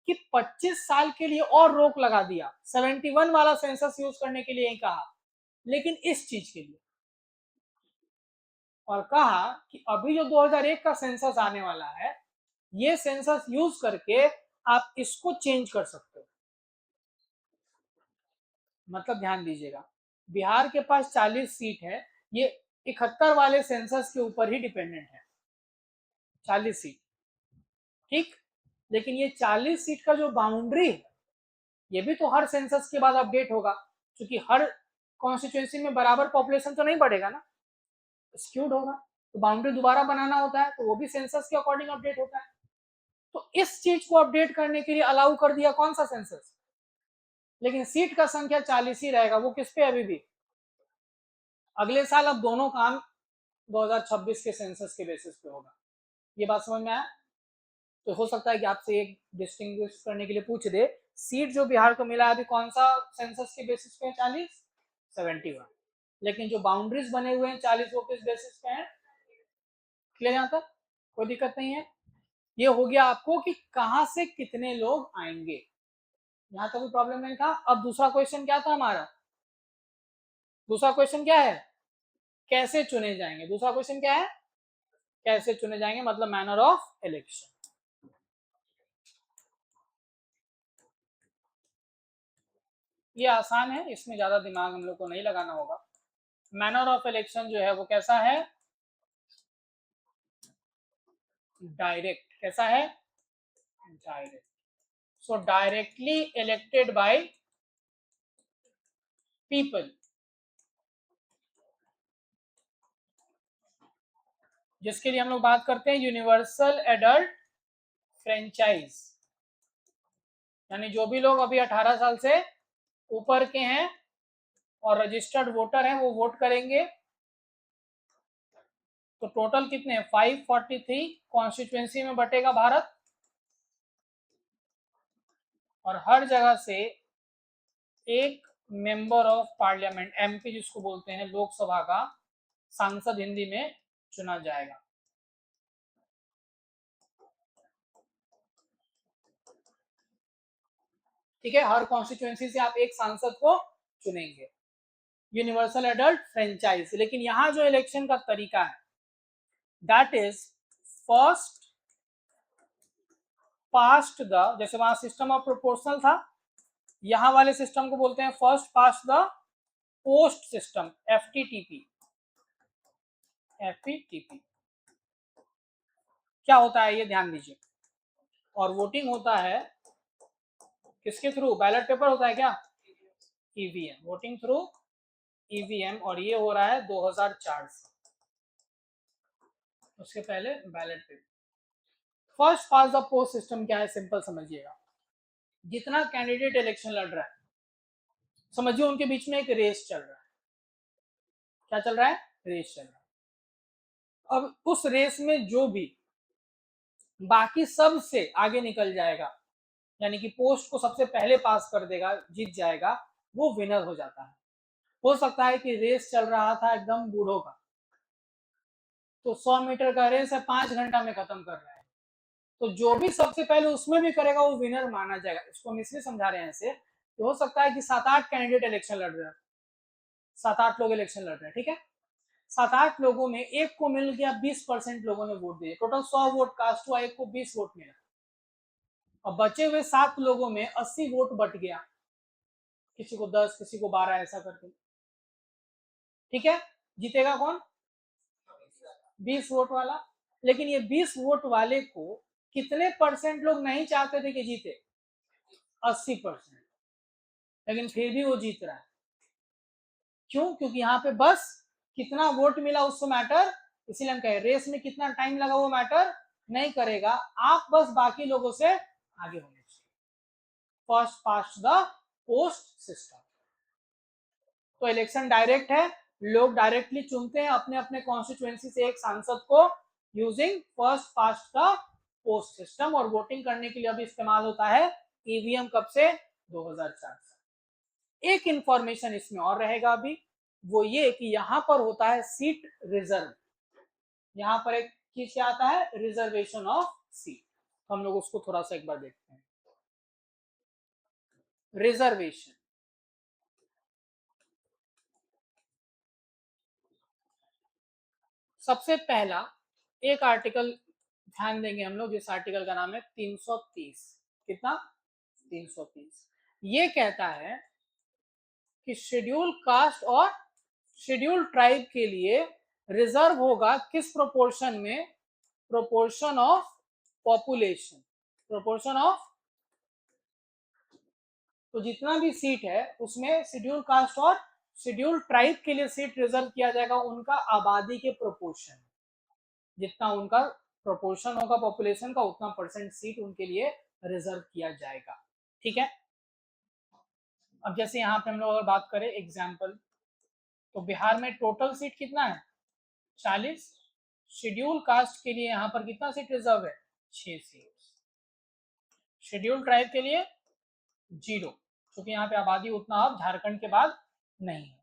कि 25 साल के लिए और रोक लगा दिया। 71 वाला सेंसस यूज करने के लिए ही कहा, लेकिन इस चीज के लिए, और कहा कि अभी जो 2001 का सेंसस आने वाला है, ये सेंसस यूज करके आप इसको चेंज कर सकते हो। मतलब ध्यान दीजिएगा, बिहार के पास 40 सीट है, ये 71 वाले सेंसस के ऊपर ही डिपेंडेंट है, 40 सीट, ठीक। लेकिन ये 40 सीट का जो बाउंड्री है, ये भी तो हर सेंसस के बाद अपडेट होगा, क्योंकि हर कॉन्स्टिट्यूएंसी में बराबर पॉपुलेशन तो नहीं बढ़ेगा ना, स्क्यूड होगा, तो बाउंड्री दोबारा बनाना होता है, तो वो भी सेंसस के अकॉर्डिंग अपडेट होता है। तो इस चीज को अपडेट करने के लिए अलाउ कर दिया कौन सा सेंसस, लेकिन सीट का संख्या 40 ही रहेगा। वो किस पे? अभी भी अगले साल अब दोनों काम 2026 के सेंसस के बेसिस पे होगा। ये बात समझ में आया? तो हो सकता है कि आपसे एक डिस्टिंग्विश करने के लिए पूछ दे, सीट जो बिहार को मिला है अभी कौन सा सेंसस के बेसिस पे है? 40, 71। लेकिन जो बाउंड्रीज बने हुए हैं 40, वो किस बेसिस पे है? क्लियर? यहाँ तक कोई दिक्कत नहीं है। ये हो गया आपको कि कहां से कितने लोग आएंगे, यहाँ तक कोई प्रॉब्लम नहीं था। अब दूसरा क्वेश्चन क्या था हमारा? दूसरा क्वेश्चन क्या है? कैसे चुने जाएंगे। दूसरा क्वेश्चन क्या है? कैसे चुने जाएंगे, मतलब मैनर ऑफ इलेक्शन। ये आसान है, इसमें ज्यादा दिमाग हम लोग को नहीं लगाना होगा। मैनर ऑफ इलेक्शन जो है वो कैसा है? डायरेक्ट। कैसा है? Direct. So directly elected by people, जिसके लिए हम लोग बात करते हैं यूनिवर्सल एडल्ट फ्रेंचाइज, यानी जो भी लोग अभी 18 साल से ऊपर के हैं और रजिस्टर्ड वोटर हैं वो वोट करेंगे। तो टोटल कितने? 543 कॉन्स्टिट्यूएंसी में बटेगा भारत, और हर जगह से एक मेंबर ऑफ पार्लियामेंट, एमपी जिसको बोलते हैं, लोकसभा का सांसद हिंदी में, चुना जाएगा। ठीक है, हर कॉन्स्टिट्यूएंसी से आप एक सांसद को चुनेंगे, यूनिवर्सल एडल्ट फ्रेंचाइज। लेकिन यहां जो इलेक्शन का तरीका है, that is first past the, जैसे वहां सिस्टम ऑफ प्रोपोर्शनल था, यहां वाले सिस्टम को बोलते हैं first past the post system, FTTP. FTTP क्या होता है ये ध्यान दीजिए। और वोटिंग होता है किसके थ्रू? बैलेट पेपर होता है क्या? ईवीएम। वोटिंग थ्रू ईवीएम, और ये हो रहा है 2004 से, उसके पहले ballot paper. First pass the post system क्या है? सिंपल समझिएगा, जितना कैंडिडेट इलेक्शन लड़ रहा है, समझिए उनके बीच में एक रेस चल रहा है। क्या चल रहा है? रेस चल रहा है। अब उस रेस में जो भी बाकी सब से आगे निकल जाएगा, यानी कि पोस्ट को सबसे पहले पास कर देगा, जीत जाएगा, वो विनर हो जाता है। हो सकता है कि रेस चल रहा था एकदम बूढ़ों का, तो 100 मीटर का रेस है, 5 घंटा में खत्म कर रहा है, तो जो भी सबसे पहले उसमें भी करेगा वो विनर माना जाएगा। इसको हम इसलिए समझा रहे हैं ऐसे, तो हो सकता है कि 7-8 कैंडिडेट इलेक्शन लड़ रहे हैं, 7-8 लोग इलेक्शन लड़ रहे हैं, ठीक है। 7-8 लोगों में एक को मिल गया 20% लोगों ने वोट दिए, टोटल 100 वोट कास्ट हुआ, एक को 20 वोट मिला, और बचे हुए 7 लोगों में 80 वोट बट गया, किसी को 10 किसी को 12 ऐसा करके, ठीक है, जीतेगा कौन? 20 वोट वाला। लेकिन ये 20 वोट वाले को कितने परसेंट लोग नहीं चाहते थे कि जीते? 80%। लेकिन फिर भी वो जीत रहा है। क्यों? क्योंकि यहाँ पे बस कितना वोट मिला उसको मैटर, इसीलिए हम कहे रेस में कितना टाइम लगा वो मैटर नहीं करेगा, आप बस बाकी लोगों से आगे होने चाहिए। First past the post system. तो इलेक्शन डायरेक्ट है, लोग डायरेक्टली चुनते हैं अपने अपने कॉन्स्टिट्यूएंसी से एक सांसद को using first past the post system. और वोटिंग करने के लिए अभी इस्तेमाल होता है ईवीएम। कब से? 2004 से। एक इंफॉर्मेशन इसमें और रहेगा अभी, वो ये कि यहां पर होता है सीट रिजर्व। यहां पर एक चीज क्या आता है? Reservation of seat. हम लोग उसको थोड़ा सा एक बार देखते हैं। रिजर्वेशन, सबसे पहला एक आर्टिकल ध्यान देंगे हम लोग, जिस आर्टिकल का नाम है 330। कितना? 330। ये कहता है कि शेड्यूल कास्ट और शेड्यूल ट्राइब के लिए रिजर्व होगा किस प्रोपोर्शन में? Proportion of population. Proportion of, तो जितना भी सीट है उसमें शेड्यूल कास्ट और शेड्यूल ट्राइब के लिए सीट रिजर्व किया जाएगा उनका आबादी के प्रोपोर्शन। जितना उनका प्रोपोर्शन होगा पॉपुलेशन का, उतना परसेंट सीट उनके लिए रिजर्व किया जाएगा। ठीक है। अब जैसे यहाँ पे हम लोग अगर बात करें एग्जाम्पल, तो बिहार में टोटल सीट कितना है? 40। शेड्यूल कास्ट के लिए यहाँ पर कितना सीट रिजर्व है? 6 सीट। शेड्यूल ट्राइब के लिए 0, क्योंकि यहाँ पे आबादी उतना अब झारखंड के बाद नहीं है।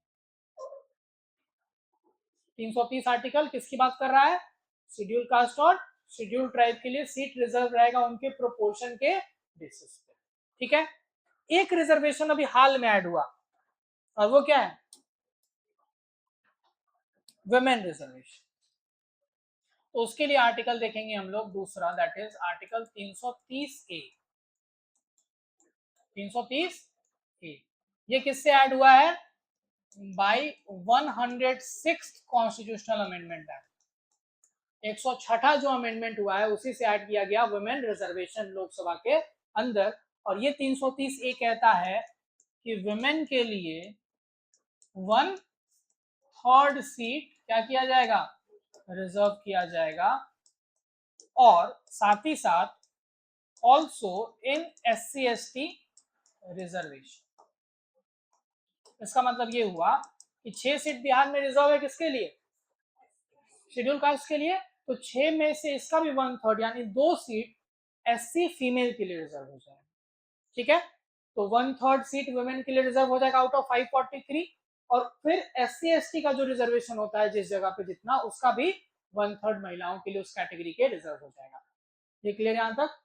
330 आर्टिकल किसकी बात कर रहा है? शेड्यूल कास्ट और शेड्यूल ट्राइब के लिए सीट रिजर्व रहेगा उनके प्रोपोर्शन के बेसिस पे। ठीक है। एक रिजर्वेशन अभी हाल में ऐड हुआ, और वो क्या है? Women reservation. तो उसके लिए आर्टिकल देखेंगे हम लोग दूसरा, that is article 330 A. 330 A ये किससे ऐड हुआ है? By 106th constitutional amendment act. 106वां जो अमेंडमेंट हुआ है उसी से ऐड किया गया वुमेन रिजर्वेशन लोकसभा के अंदर। और ये 330 ए कहता है कि वुमेन के लिए 1/3 सीट क्या किया जाएगा? रिजर्व किया जाएगा। और साथ ही साथ ऑल्सो इन SC/ST रिजर्वेशन। इसका मतलब ये हुआ कि 6 सीट बिहार में रिजर्व है किसके लिए? शेड्यूल कास्ट के लिए। तो 6 में से इसका भी 1/3 यानी 2 सीट SC फीमेल के लिए रिजर्व हो जाएगा। ठीक है। तो 1/3 सीट वुमेन के लिए रिजर्व हो जाएगा आउट ऑफ 543। और फिर SC/ST का जो रिजर्वेशन होता है जिस जगह पे जितना, उसका भी 1/3 महिलाओं के लिए उस कैटेगरी के रिजर्व हो जाएगा। ये क्लियर यहां तक?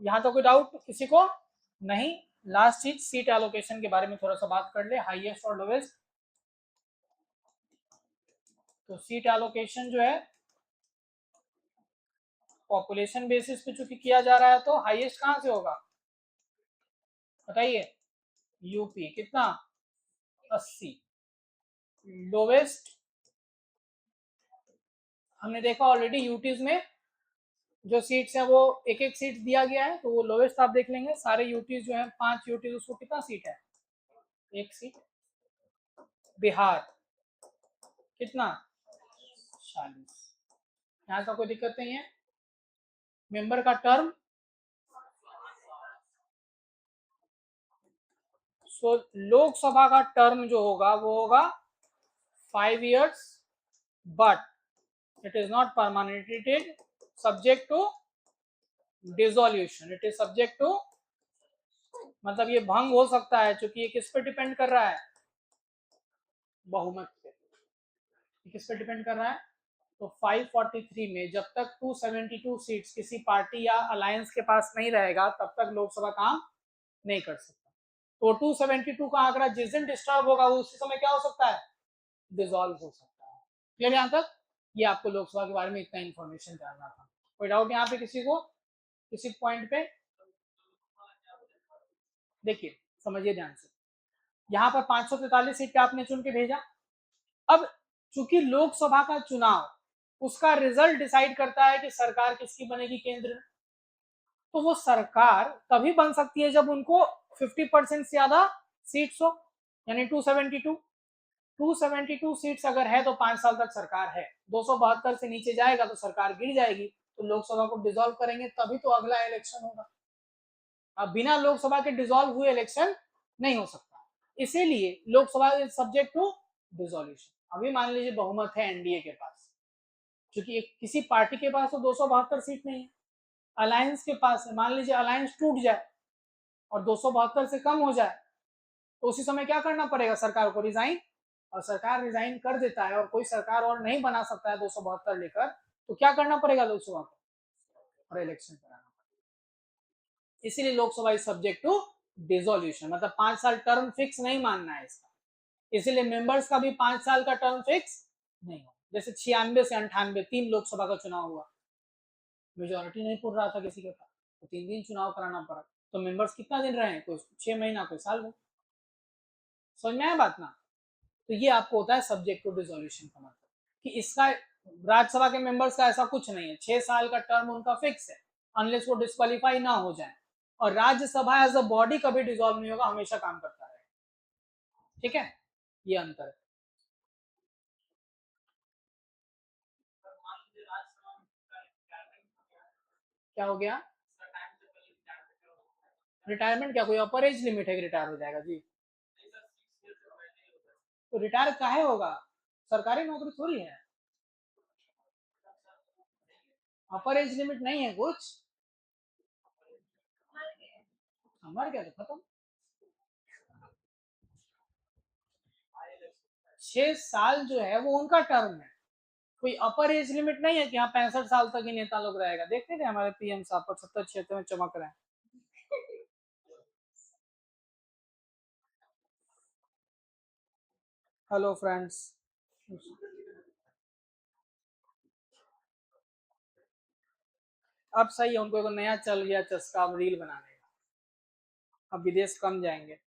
यहां तक कोई डाउट किसी को नहीं? लास्ट चीज सीट एलोकेशन के बारे में थोड़ा सा बात कर ले, हाईएस्ट और लोवेस्ट। तो सीट एलोकेशन जो है पॉपुलेशन बेसिस पे चूंकि किया जा रहा है, तो हाईएस्ट कहां से होगा बताइए? यूपी। कितना? 80। लोवेस्ट हमने देखा ऑलरेडी यूटीज में जो सीट्स है वो एक एक सीट दिया गया है, तो वो लोवेस्ट आप देख लेंगे। सारे यूटीज जो है 5 यूटीज, उसको कितना सीट है? 1 सीट। बिहार कितना? 40। यहाँ का कोई दिक्कत नहीं है। मेंबर का टर्म, सो लोकसभा का टर्म जो होगा वो होगा 5 years, but it is not permanented, subject to dissolution. It is subject to, मतलब ये भंग हो सकता है, क्योंकि ये किस पे डिपेंड कर रहा है? बहुमत पे। किस पे डिपेंड कर रहा है? तो 543 में जब तक 272 सीट्स किसी पार्टी या अलायंस के पास नहीं रहेगा तब तक लोकसभा काम नहीं कर सकता। तो 272 का आंकड़ा जिस दिन डिस्टर्ब होगा उसी समय क्या हो सकता है? डिसॉल्व हो सकता है। क्लियर यहां तक? ये आपको लोकसभा के बारे में इतना इंफॉर्मेशन जानना था। कोई डाउट यहाँ पे किसी को किसी पॉइंट पे? देखिए समझिए ध्यान से, यहाँ पर 543 सीट पे आपने चुन के भेजा। अब चूंकि लोकसभा का चुनाव उसका रिजल्ट डिसाइड करता है कि सरकार किसकी बनेगी केंद्र में, तो वो सरकार तभी बन सकती है जब उनको 50% से ज्यादा सीट्स हो, यानी 272। 272 सीट्स अगर है तो 5 साल तक सरकार है। 272 से नीचे जाएगा तो सरकार गिर जाएगी, तो लोकसभा को डिसॉल्व करेंगे तभी तो अगला इलेक्शन होगा। अब बिना लोकसभा के डिसॉल्व हुए इलेक्शन नहीं हो सकता, इसीलिए Lok Sabha is subject to dissolution. अभी मान लीजिए बहुमत है एनडीए के पास, क्योंकि किसी पार्टी के पास तो 272 सीट नहीं है, अलायंस के पास है। मान लीजिए अलायंस टूट जाए और 272 से कम हो जाए, तो उसी समय क्या करना पड़ेगा, सरकार को रिजाइन। और सरकार रिजाइन कर देता है और कोई सरकार और नहीं बना सकता है 272 लेकर, तो क्या करना पड़ेगा, लोकसभा को और इलेक्शन कराना पड़ेगा। इसीलिए Lok Sabha is subject to dissolution, मतलब 5 साल टर्म फिक्स नहीं मानना है इसका। इसीलिए मेंबर्स का भी 5 साल का टर्म फिक्स नहीं हो। जैसे 96 से 98 3 लोकसभा का चुनाव हुआ, मेजोरिटी नहीं पुर रहा था किसी के पास, तो 3 दिन चुनाव कराना पड़ा। तो मेंबर्स कितना दिन रहे, कोई 6 महीना, कोई साल में। समझ में आया बात ना। तो ये आपको होता है सब्जेक्ट टू डिसोल्यूशन का मतलब, कि इसका राज्यसभा के मेंबर्स का ऐसा कुछ नहीं है, 6 साल का टर्म उनका फिक्स है, अनलेस वो डिस्क्वालीफाई ना हो जाए। और राज्यसभा एज अ बॉडी कभी डिसॉल्व नहीं होगा, हमेशा काम करता है। ठीक है, ये अंतर है। क्या हो गया, रिटायरमेंट क्या कोई अपर एज लिमिट है कि रिटायर हो जाएगा जी? तो रिटायर काहे होगा, सरकारी नौकरी थोड़ी है, अपर एज लिमिट नहीं है कुछ। हमारे क्या, तो खत्म। 6 साल जो है वो उनका टर्म है, कोई अपर एज लिमिट नहीं है कि हाँ 65 साल तक ही नेता लोग रहेगा। देखते थे हमारे पीएम साहब 75 76 में चमक रहे हैं। Hello friends. अब सही है, उनको एक नया चल गया चस्का, अब रील बनाने का, अब विदेश कम जाएंगे।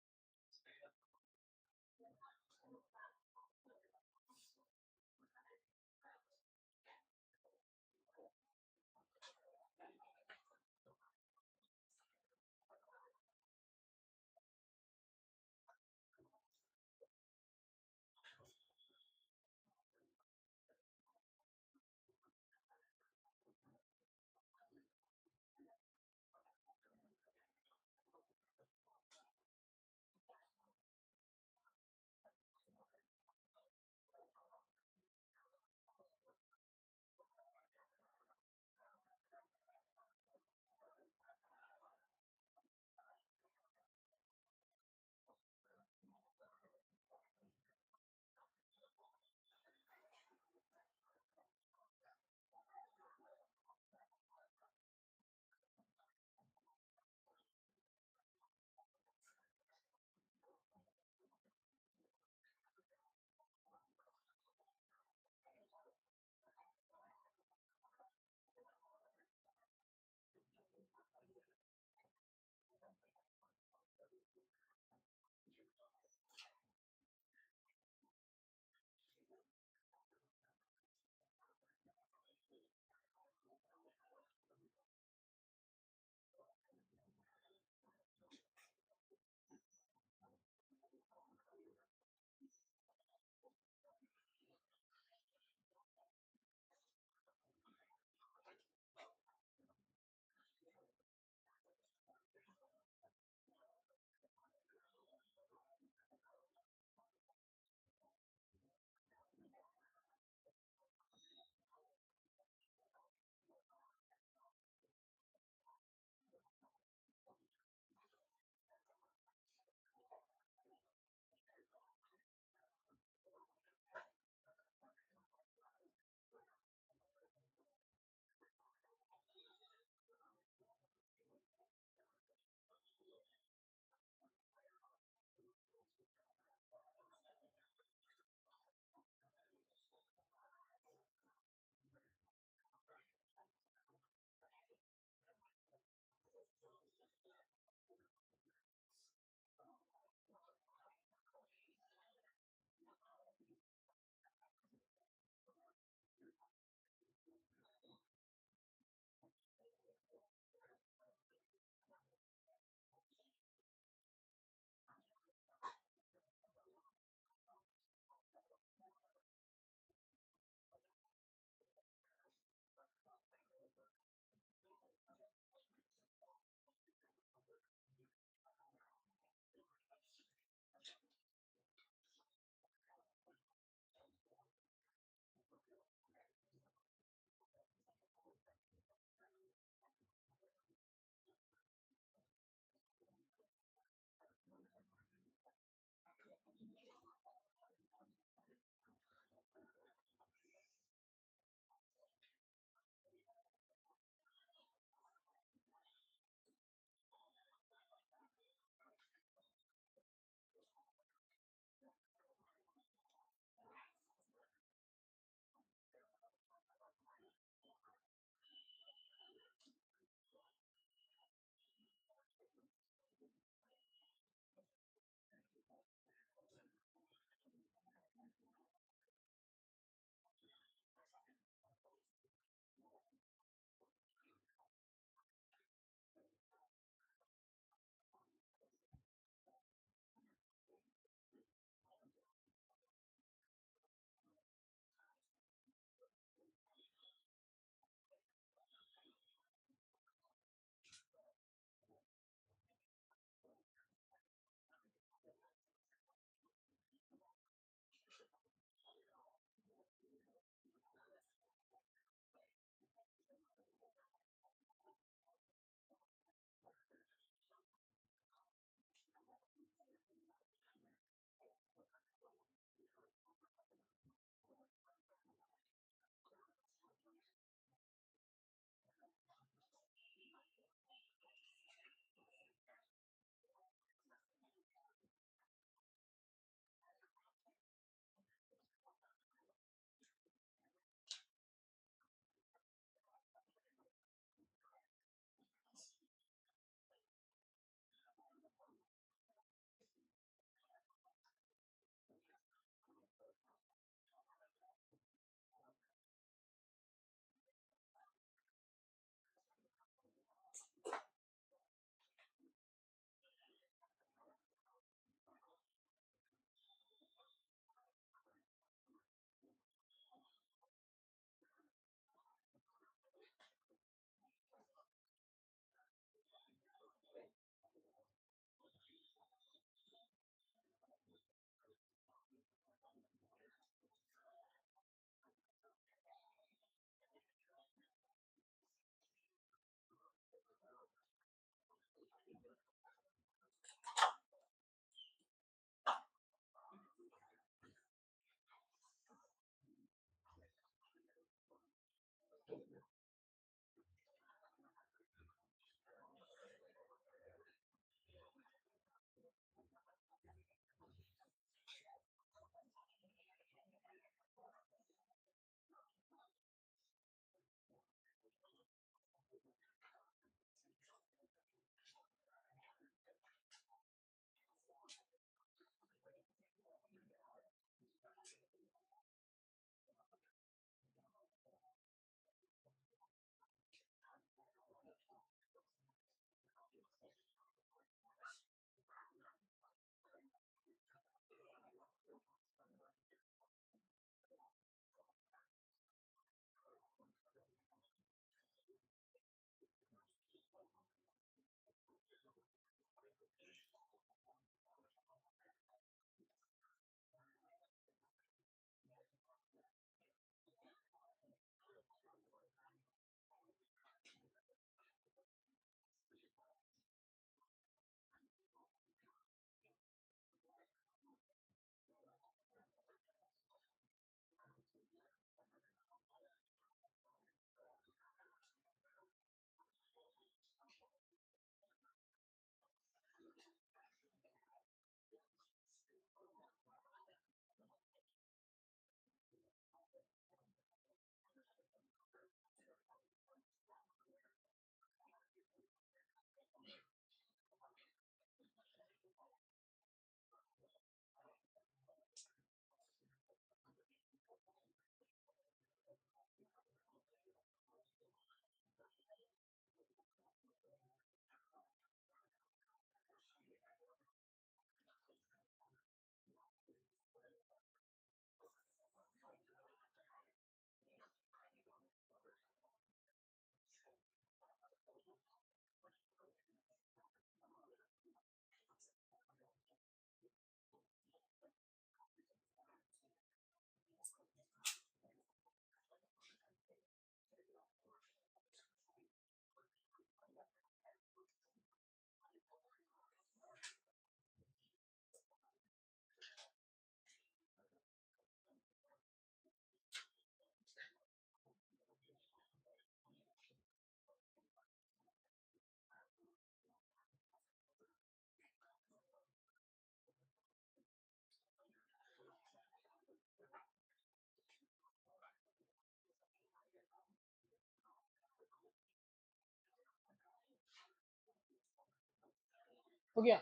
हो गया?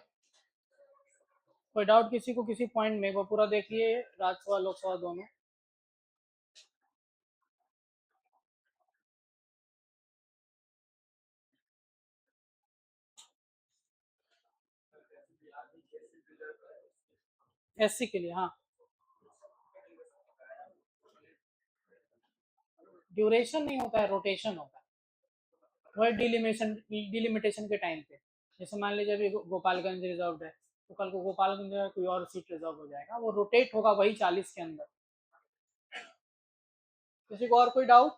कोई डाउट किसी को किसी पॉइंट में? वो पूरा देखिए, राज्यसभा लोकसभा दोनों। एससी के लिए, हाँ। ड्यूरेशन नहीं होता है, रोटेशन होता है। वही डिलिमिटेशन के टाइम पे। जैसे मान लीजिए अभी गोपालगंज रिजर्व है, तो कल को गोपालगंज में कोई और सीट रिजर्व हो जाएगा, वो रोटेट होगा वही 40 के अंदर। किसी को और कोई डाउट?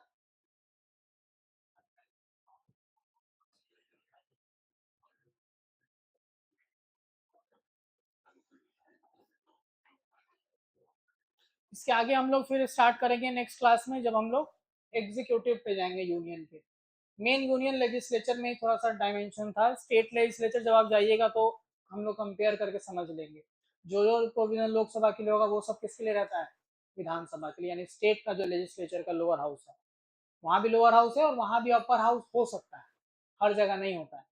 इसके आगे हम लोग फिर स्टार्ट करेंगे नेक्स्ट क्लास में, जब हम लोग एग्जीक्यूटिव पे जाएंगे, यूनियन पे। मेन यूनियन लेजिस्लेचर में थोड़ा सा डायमेंशन था, स्टेट लेजिस्लेचर जब आप जाइएगा तो हम लोग कंपेयर करके समझ लेंगे। जो जो प्रोविजनल लोकसभा के लिए होगा वो सब किसके लिए रहता है? विधानसभा के लिए, यानी स्टेट का जो लेजिस्लेचर का लोअर हाउस है, वहाँ भी लोअर हाउस है और वहाँ भी अपर हाउस हो सकता है, हर जगह नहीं होता है।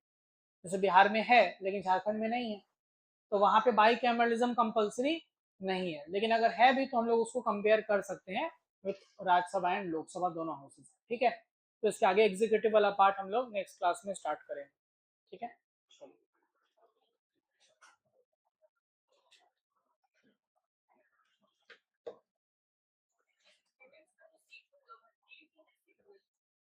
जैसे बिहार में है लेकिन झारखंड में नहीं है, तो वहाँ पे बाई कैमरलिज्म कंपलसरी नहीं है, लेकिन अगर है भी तो हम लोग उसको कंपेयर कर सकते हैं विथ राज्यसभा एंड लोकसभा दोनों हाउसेज। ठीक है, तो इसके आगे एग्जीक्यूटिव वाला पार्ट हम लोग नेक्स्ट क्लास में स्टार्ट करेंगे। ठीक है।